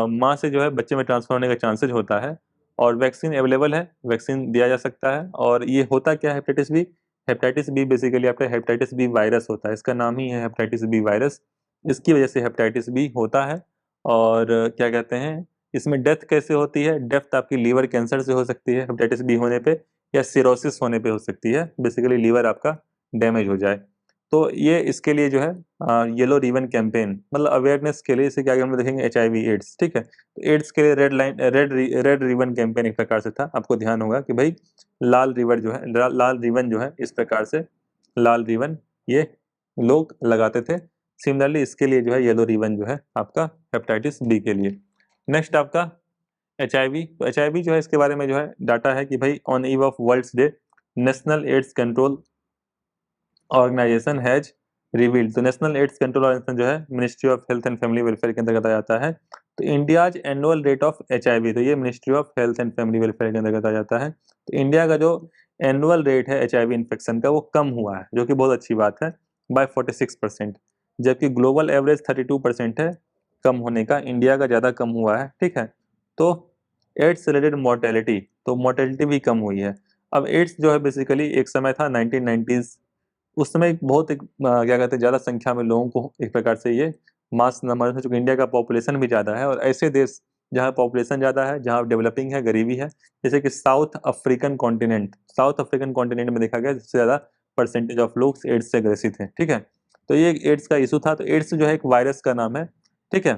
माँ से जो है बच्चे में ट्रांसफर होने का चांसेज होता है, और वैक्सीन अवेलेबल है, वैक्सीन दिया जा सकता है। और ये होता क्या है hepatitis B, hepatitis B basically आपका हेपेटाइटिस बी वायरस होता है, इसका नाम ही है हेपेटाइटिस बी वायरस, इसकी वजह से हेपेटाइटिस बी होता है। और क्या कहते हैं, इसमें डेथ कैसे होती है, डेथ आपकी लीवर कैंसर से हो सकती है हेपेटाइटिस बी होने पे, या सिरोसिस होने पे हो सकती है, बेसिकली लीवर आपका डैमेज हो जाए। तो ये इसके लिए जो है येलो रिबन कैंपेन, मतलब अवेयरनेस के लिए, इसे क्या हम लोग देखेंगे HIV एड्स, ठीक है। तो एड्स के लिए रेड रिबन कैंपेन एक प्रकार से था, आपको ध्यान होगा कि भाई लाल रिबन जो है, लाल रिबन जो है, इस प्रकार से लाल रिबन ये लोग लगाते थे। सिमिलरली इसके लिए जो है येलो रिबन जो है आपका हेपेटाइटिस बी के लिए। नेक्स्ट आपका HIV। तो HIV जो है इसके बारे में जो है डाटा है कि भाई on eve of world's day national AIDS control organisation has revealed, तो नेशनल एड्स कंट्रोल ऑर्गेनाइजेशन जो है ministry of health and family welfare के अंतर्गत आ जाता है। तो India's annual rate of HIV, तो ये ministry of health and family welfare के अंतर्गत आ जाता है। तो इंडिया का जो एनुअल रेट है HIV इन्फेक्शन का वो कम हुआ है, जो कि बहुत अच्छी बात है, बाय 46%, जबकि ग्लोबल एवरेज 32% है कम होने का, इंडिया का ज़्यादा कम हुआ है, ठीक है। तो एड्स रिलेटेड मोर्टेलिटी, तो मोर्टेलिटी भी कम हुई है। अब एड्स जो है बेसिकली एक समय था 1990s, उस समय एक बहुत एक क्या कहते हैं ज़्यादा संख्या में लोगों को एक प्रकार से ये मास नंबर है, चूँकि इंडिया का पॉपुलेशन भी ज़्यादा है, और ऐसे देश जहाँ पॉपुलेशन ज़्यादा है, जहाँ डेवलपिंग है, गरीबी है, जैसे कि south African continent, south African continent में देखा गया सबसे ज़्यादा परसेंटेज ऑफ लोग एड्स से ग्रसित हैं, ठीक है। तो ये एड्स का इशू था। तो एड्स जो है एक वायरस का नाम है, ठीक है।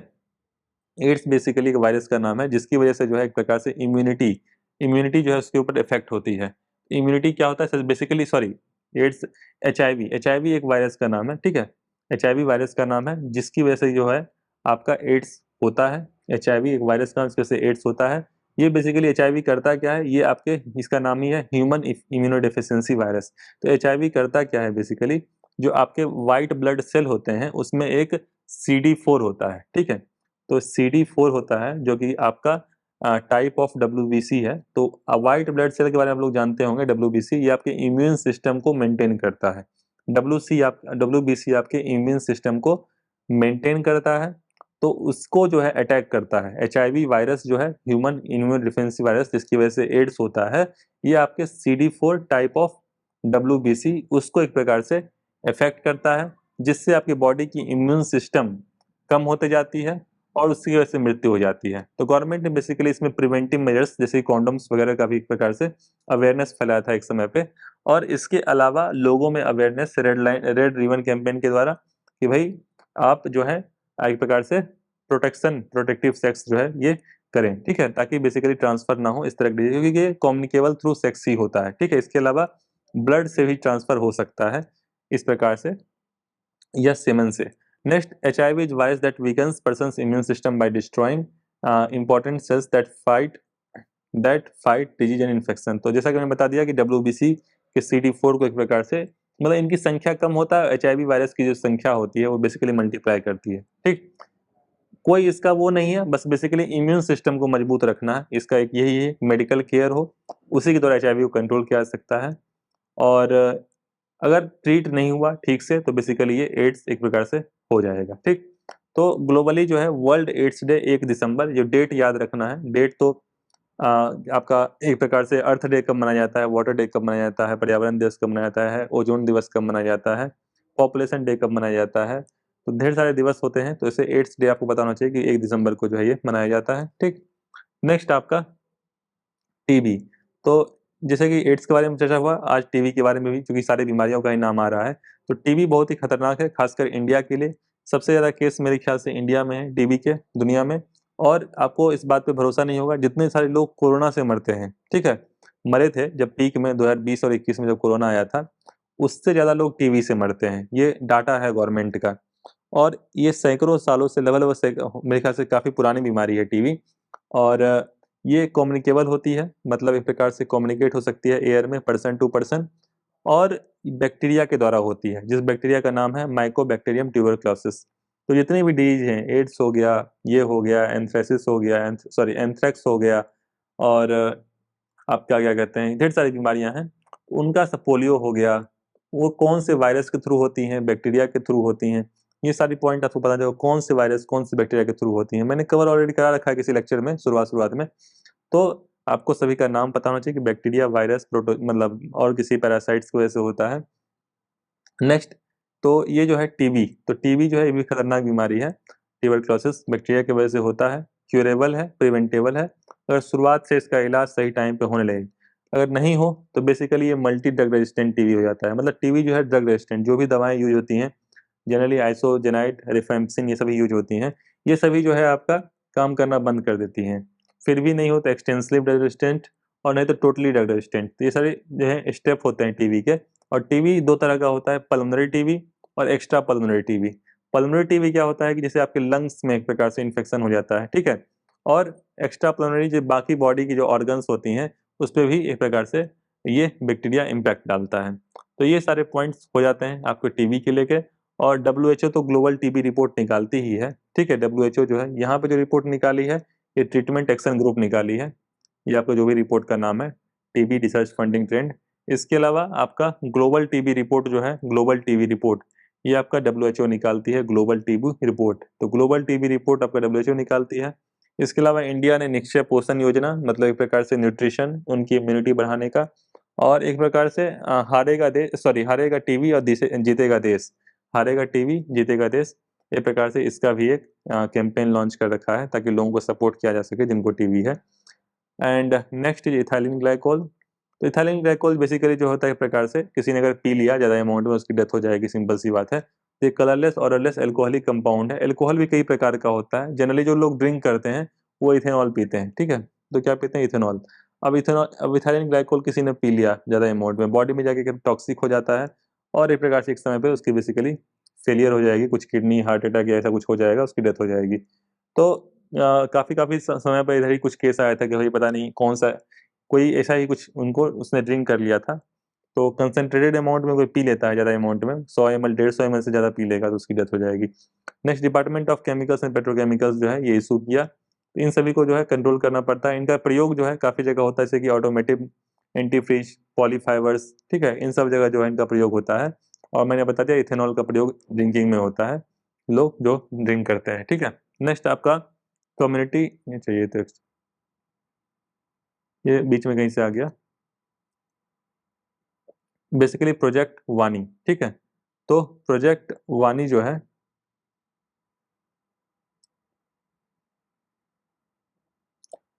एड्स बेसिकली एक वायरस का नाम है, जिसकी वजह से जो है एक प्रकार से इम्यूनिटी इम्यूनिटी जो है उसके ऊपर इफेक्ट होती है। इम्यूनिटी क्या होता है बेसिकली, सॉरी, एड्स, HIV एक वायरस का नाम है, ठीक है। HIV वायरस का नाम है, जिसकी वजह से जो है आपका एड्स होता है। HIV एक वायरस का नाम, इसकी वजह से एड्स होता है। ये बेसिकली HIV करता क्या है, ये आपके इसका नाम ही है ह्यूमन इम्यूनोडेफिशिएंसी वायरस। तो HIV करता क्या है बेसिकली, जो आपके वाइट ब्लड सेल होते हैं उसमें एक CD4 होता है, ठीक है। तो CD4 होता है जो कि आपका टाइप ऑफ WBC है। तो वाइट ब्लड सेल के बारे में आप लोग जानते होंगे, WBC ये आपके इम्यून सिस्टम को मेंटेन करता है। WBC आपके इम्यून सिस्टम को मेंटेन करता है, तो उसको जो है अटैक करता है। HIV वायरस जो है ह्यूमन इम्यून डिफेंसी वायरस, जिसकी वजह से एड्स होता है, ये आपके CD4 टाइप ऑफ WBC उसको एक प्रकार से इफेक्ट करता है, जिससे आपकी बॉडी की इम्यून सिस्टम कम होते जाती है, और उसकी वजह से मृत्यु हो जाती है। तो गवर्नमेंट ने बेसिकली इसमें प्रिवेंटिव मेजर्स जैसे कॉन्डोम्स वगैरह का भी एक प्रकार से अवेयरनेस फैलाया था एक समय पे। और इसके अलावा लोगों में अवेयरनेस रेड रिबन कैंपेन के द्वारा कि भाई आप जो है एक प्रकार से प्रोटेक्टिव सेक्स जो है ये करें, ठीक है, ताकि बेसिकली ट्रांसफर ना हो इस तरह की, क्योंकि ये कम्युनिकेबल थ्रू सेक्स ही होता है, ठीक है। इसके अलावा ब्लड से भी ट्रांसफर हो सकता है इस प्रकार से, या semen से। Next, HIV is virus that weakens person's immune system by destroying important cells that fight that fight disease and infection. तो जैसा कि मैंने बता दिया कि WBC के CD4 को एक प्रकार से मतलब इनकी संख्या कम होता है, HIV वायरस की जो संख्या होती है वो बेसिकली मल्टीप्लाई करती है। ठीक, कोई इसका वो नहीं है, बस बेसिकली इम्यून सिस्टम को मजबूत रखना है, इसका एक यही है, मेडिकल केयर हो, उसी के द्वारा HIV को कंट्रोल किया जा सकता है। और अगर ट्रीट नहीं हुआ ठीक से तो बेसिकली ये एड्स एक प्रकार से हो जाएगा। ठीक, तो ग्लोबली जो है वर्ल्ड एड्स डे 1 दिसंबर, जो डेट याद रखना है, डेट तो आपका एक प्रकार से अर्थ डे कब मनाया जाता है, वाटर डे कब मनाया जाता है, पर्यावरण दिवस कब मनाया जाता है, ओजोन दिवस कब मनाया जाता है, पॉपुलेशन डे कब मनाया जाता है, तो ढेर सारे दिवस होते हैं। तो इसे एड्स डे आपको बताना चाहिए कि 1 दिसंबर को जो है ये मनाया जाता है। ठीक, नेक्स्ट आपका टीबी। तो जैसे कि एड्स के बारे में चर्चा हुआ, आज टीबी के बारे में भी, क्योंकि सारी बीमारियों का ही नाम आ रहा है। तो टीबी बहुत ही खतरनाक है, खासकर इंडिया के लिए। सबसे ज़्यादा केस मेरे ख्याल से इंडिया में है टीबी के, दुनिया में। और आपको इस बात पे भरोसा नहीं होगा, जितने सारे लोग कोरोना से मरते हैं, ठीक है, मरे थे जब पीक में 2020 और 21 में जब कोरोना आया था, उससे ज़्यादा लोग टीबी से मरते हैं। ये डाटा है गवर्नमेंट का। और ये सैकड़ों सालों से लगभग मेरे ख्याल से काफ़ी पुरानी बीमारी है टीबी। और ये कम्युनिकेबल होती है, मतलब एक प्रकार से कम्युनिकेट हो सकती है एयर में पर्सन टू पर्सन, और बैक्टीरिया के द्वारा होती है, जिस बैक्टीरिया का नाम है माइकोबैक्टीरियम ट्यूबरक्लोसिस। तो जितने भी डिजीज हैं, एड्स हो गया, ये हो गया, एंथ्रेसिस हो गया, एंथ्रेक्स हो गया, और आपका क्या कहते हैं, ढेर सारी बीमारियां हैं, उनका सब, पोलियो हो गया, वो कौन से वायरस के थ्रू होती हैं, बैक्टीरिया के थ्रू होती हैं। ये सारी पॉइंट आपको पता चलेगा, कौन से वायरस कौन से बैक्टीरिया के थ्रू होती हैं। मैंने कवर ऑलरेडी करा रखा है किसी लेक्चर में, शुरुआत में। तो आपको सभी का नाम पता होना चाहिए कि बैक्टीरिया, वायरस, प्रोटो मतलब और किसी पैरासाइट्स की वजह से होता है। नेक्स्ट, तो ये जो है टीबी, तो टीबी जो है ये भी खतरनाक बीमारी है। ट्यूबरक्लोसिस बैक्टीरिया की वजह से होता है, क्यूरेबल है, प्रिवेंटेबल है, अगर शुरुआत से इसका इलाज सही टाइम पे होने लगे। अगर नहीं हो तो बेसिकली ये मल्टी ड्रग रेजिस्टेंट टीबी हो जाता है। मतलब टीबी जो है ड्रग रेजिस्टेंट, जो भी दवाएं यूज होती हैं, जनरली आइसोजेनाइड, रिफेम्पसिन, ये सभी यूज होती हैं, ये सभी जो है आपका काम करना बंद कर देती हैं। फिर भी नहीं हो तो एक्सटेंसिव ड्रग रेजिस्टेंट, और नहीं तो टोटली ड्रग रेजिस्टेंट। तो ये सारे जो है स्टेप होते हैं टीबी के। और टीबी दो तरह का होता है, पल्मोनरी टीबी और extra pulmonary TB. Pulmonary TB क्या होता है कि जैसे आपके लंग्स में एक प्रकार से इन्फेक्शन हो जाता है, ठीक है। और एक्स्ट्रा पल्मोनरी जो बाकी बॉडी की जो ऑर्गन्स होती हैं, उस पर भी एक प्रकार से ये बैक्टीरिया इम्पैक्ट डालता है। तो ये सारे पॉइंट्स हो जाते हैं आपको टीबी के लेके। और WHO तो ग्लोबल टीबी रिपोर्ट निकालती ही है, ठीक है। WHO जो है यहाँ पे जो रिपोर्ट निकाली है, ये ट्रीटमेंट एक्शन ग्रुप निकाली है। ये आपका जो भी रिपोर्ट का नाम है, टीबी रिसर्च फंडिंग ट्रेंड। इसके अलावा आपका ग्लोबल टीबी रिपोर्ट जो है, ग्लोबल टीबी रिपोर्ट, ये आपका WHO निकालती है, ग्लोबल टीबी रिपोर्ट। तो ग्लोबल टीबी रिपोर्ट आपका WHO निकालती है। इसके अलावा इंडिया ने निश्चय पोषण योजना, मतलब एक प्रकार से न्यूट्रिशन, उनकी इम्यूनिटी बढ़ाने का, और एक प्रकार से हारेगा टीबी और जीतेगा देश, हारेगा टीबी जीतेगा देश, एक प्रकार से इसका भी एक कैंपेन लॉन्च कर रखा है, ताकि लोगों को सपोर्ट किया जा सके जिनको टीबी है। And next is ethylene glycol. तो इथाइलिन ग्लाइकोल बेसिकली जो होता है, एक प्रकार से किसी ने अगर पी लिया ज़्यादा अमाउंट में, उसकी डेथ हो जाएगी, सिंपल सी बात है। तो ये कलरलेस ऑरलेस एल्कोहलिक कंपाउंड है। एल्कोहल भी कई प्रकार का होता है, जनरली जो लोग ड्रिंक करते हैं वो इथेनॉल पीते हैं, ठीक है। तो क्या पीते हैं? इथेनॉल। अब इथाइलिन ग्लाइकोल किसी ने पी लिया ज़्यादा अमाउंट में, बॉडी में जाके टॉक्सिक हो जाता है, और एक प्रकार से एक समय पे उसकी बेसिकली फेलियर हो जाएगी, कुछ किडनी, हार्ट अटैक या ऐसा कुछ हो जाएगा, उसकी डेथ हो जाएगी। तो काफ़ी समय पर इधर ही कुछ केस आया था कि भाई पता नहीं कौन सा, कोई ऐसा ही कुछ उनको, उसने ड्रिंक कर लिया था। तो कंसंट्रेटेड अमाउंट में कोई पी लेता है ज़्यादा अमाउंट में, 100 ml 150 ml से ज़्यादा पी लेगा तो उसकी डेथ हो जाएगी। Next, department of chemicals and petrochemicals जो है ये इशू किया। तो इन सभी को जो है कंट्रोल करना पड़ता है। इनका प्रयोग जो है काफ़ी जगह होता है, जैसे कि ऑटोमेटिव, एंटीफ्रीज, पॉलीफाइबर्स, ठीक है, इन सब जगह जो है इनका प्रयोग होता है। और मैंने बता दिया इथेनॉल का प्रयोग ड्रिंकिंग में होता है, लोग जो ड्रिंक करते हैं, ठीक है। नेक्स्ट आपका कम्युनिटी, ये चाहिए तो ये बीच में कहीं से आ गया, बेसिकली प्रोजेक्ट वानी, ठीक है। तो प्रोजेक्ट वानी जो है,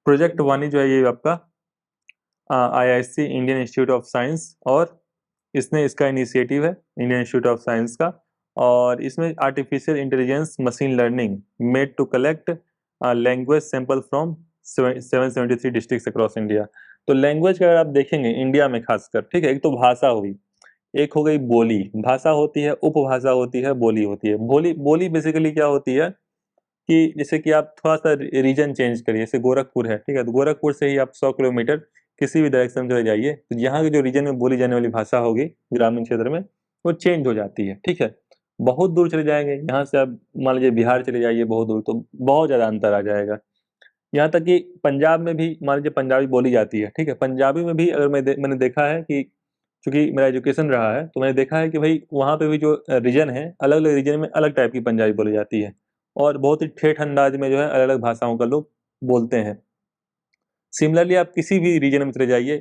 प्रोजेक्ट वानी जो है ये आपका IISc, Indian institute of science, और इसने, इसका इनिशिएटिव है इंडियन इंस्टीट्यूट ऑफ साइंस का। और इसमें artificial intelligence machine learning made to collect language sample from 773 districts across India. तो लैंग्वेज का अगर आप देखेंगे इंडिया में खासकर, ठीक है, एक तो भाषा हुई, एक हो गई बोली। भाषा होती है, उपभाषा होती है, बोली होती है। बोली, बोली बेसिकली क्या होती है कि जैसे कि आप थोड़ा सा रीजन चेंज करिए, जैसे गोरखपुर है, ठीक है, तो गोरखपुर से ही आप 100 किलोमीटर किसी भी डायरेक्शन में चले जाइए, तो यहाँ के जो रीजन में बोली जाने वाली भाषा होगी ग्रामीण क्षेत्र में, वो चेंज हो जाती है, ठीक है। बहुत दूर चले जाएंगे, यहाँ से आप मान लीजिए बिहार चले जाइए बहुत दूर, तो बहुत ज़्यादा अंतर आ जाएगा। यहाँ तक कि पंजाब में भी मान लीजिए पंजाबी बोली जाती है, ठीक है, पंजाबी में भी अगर मैंने देखा है कि चूंकि मेरा एजुकेशन रहा है, तो मैंने देखा है कि भाई वहाँ पे भी जो रीजन है, अलग अलग रीजन में अलग टाइप की पंजाबी बोली जाती है, और बहुत ही ठेठ अंदाज में जो है अलग अलग भाषाओं का लोग बोलते हैं। सिमिलरली आप किसी भी रीजन में चले जाइए,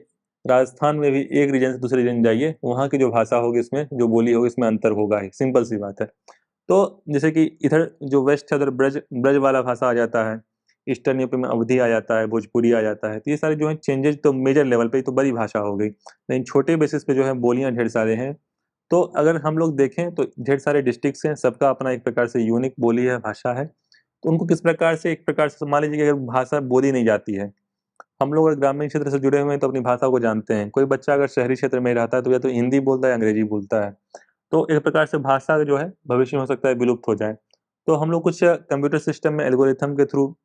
राजस्थान में भी एक रीजन से दूसरे रीजन जाइए, वहाँ की जो भाषा होगी, इसमें जो बोली होगी, इसमें अंतर होगा ही, सिंपल सी बात है। तो जैसे कि इधर जो वेस्ट है, उधर ब्रज ब्रज वाला भाषा आ जाता है, ईस्टर्न यूपी में अवधी आ जाता है, भोजपुरी आ जाता है, तो ये सारे जो है चेंजेस तो मेजर लेवल पे तो बड़ी भाषा हो गई, लेकिन छोटे बेसिस पे जो है बोलियां ढेर सारे हैं। तो अगर हम लोग देखें तो ढेर सारे डिस्ट्रिक्ट्स हैं, सबका अपना एक प्रकार से यूनिक बोली है, भाषा है, तो उनको किस प्रकार से एक प्रकार से मान लीजिए कि अगर भाषा बोली नहीं जाती है, हम लोग अगर ग्रामीण क्षेत्र से जुड़े हुए हैं तो अपनी भाषा को जानते हैं, कोई बच्चा अगर शहरी क्षेत्र में रहता है तो या तो हिंदी बोलता है या अंग्रेजी बोलता है, तो एक प्रकार से भाषा जो है भविष्य में हो सकता है विलुप्त हो जाए। तो हम लोग कुछ कंप्यूटर सिस्टम में एल्गोरिथम के थ्रू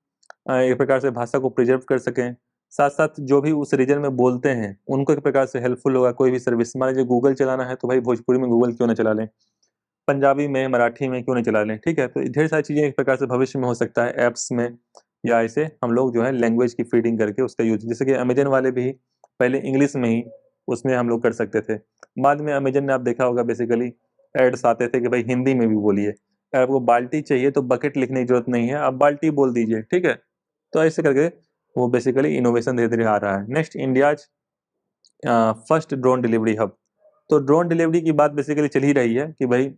एक प्रकार से भाषा को प्रिजर्व कर सकें, साथ साथ जो भी उस रीजन में बोलते हैं उनको एक प्रकार से हेल्पफुल होगा। कोई भी सर्विस मान लीजिए गूगल चलाना है, तो भाई भोजपुरी में गूगल क्यों ना चला लें, पंजाबी में, मराठी में क्यों नहीं चला लें, ठीक है। तो ढेर सारी चीज़ें एक प्रकार से भविष्य में हो सकता है ऐप्स में, या ऐसे हम लोग जो है लैंग्वेज की फीडिंग करके उसका यूज, जैसे कि अमेजन वाले भी पहले इंग्लिश में ही उसमें हम लोग कर सकते थे, बाद में अमेजन ने आप देखा होगा बेसिकली एड्स आते थे कि भाई हिंदी में भी बोलिए, अगर आपको बाल्टी चाहिए तो बकेट लिखने की जरूरत नहीं है, आप बाल्टी बोल दीजिए, ठीक है। तो ऐसे करके वो बेसिकली इनोवेशन धीरे धीरे आ रहा है। Next, India's first drone delivery hub. तो ड्रोन डिलीवरी की बात बेसिकली चल ही रही है कि भाई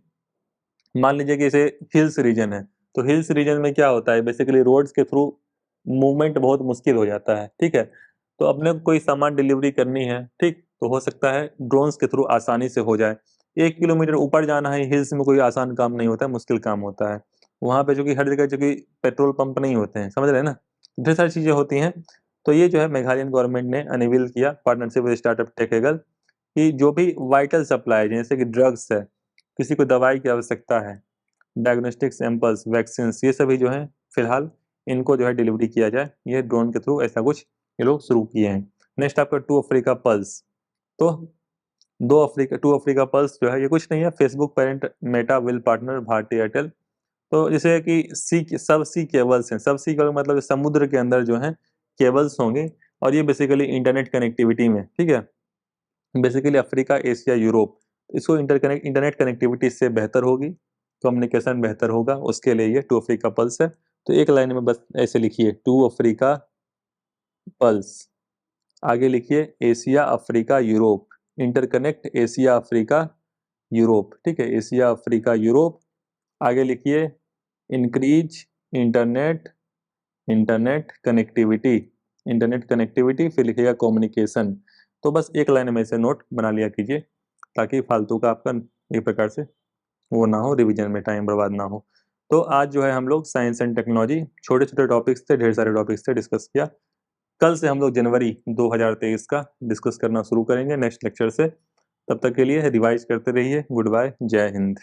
मान लीजिए कि जैसे हिल्स रीजन है, तो हिल्स रीजन में क्या होता है, बेसिकली रोड्स के थ्रू मूवमेंट बहुत मुश्किल हो जाता है, ठीक है। तो अपने को कोई सामान डिलीवरी करनी है, ठीक, तो हो सकता है ड्रोन्स के थ्रू आसानी से हो जाए। 1 किलोमीटर ऊपर जाना है हिल्स में, कोई आसान काम नहीं होता है, मुश्किल काम होता है। वहाँ पे जो कि हर जगह जो कि पेट्रोल पंप नहीं होते हैं, समझ रहे हैं ना, ढेर सारी चीज़ें होती हैं। तो ये जो है मेघालयन गवर्नमेंट ने अनवील किया पार्टनरशिप विद स्टार्टअप टेकेगल, कि जो भी वाइटल सप्लाई जैसे कि ड्रग्स है, किसी को दवाई की आवश्यकता है, डायग्नोस्टिक सैंपल्स, वैक्सीन, ये सभी जो है फिलहाल इनको जो है डिलीवरी किया जाए, ये ड्रोन के थ्रू ऐसा कुछ ये लोग शुरू किए हैं। नेक्स्ट आपका टू अफ्रीका पल्स। तो टू अफ्रीका पल्स जो है ये कुछ नहीं है, Facebook parent Meta will partner Bharti Airtel. तो जैसे कि सब सी केबल्स हैं, सब सी केबल मतलब समुद्र के अंदर जो है केबल्स होंगे, और ये बेसिकली इंटरनेट कनेक्टिविटी में, ठीक है, बेसिकली अफ्रीका, एशिया, यूरोप, इसको इंटरनेट कनेक्टिविटी से बेहतर होगी, कम्युनिकेशन बेहतर होगा, उसके लिए ये टू अफ्रीका पल्स है। तो एक लाइन में बस ऐसे लिखिए, टू अफ्रीका पल्स, आगे लिखिए Asia, Africa, Europe, interconnect Asia, Africa, Europe, ठीक है, एशिया, अफ्रीका, यूरोप। आगे लिखिए increase internet internet connectivity, internet connectivity, फिर लिखिएगा कम्युनिकेशन। तो बस एक लाइन में से नोट बना लिया कीजिए, ताकि फालतू का आपका एक प्रकार से वो ना हो, रिवीजन में टाइम बर्बाद ना हो। तो आज जो है हम लोग साइंस एंड टेक्नोलॉजी छोटे छोटे टॉपिक्स थे, ढेर सारे टॉपिक्स थे, डिस्कस किया। कल से हम लोग जनवरी 2023 का डिस्कस करना शुरू करेंगे नेक्स्ट लेक्चर से। तब तक के लिए रिवाइज करते रहिए। गुड बाय, जय हिंद।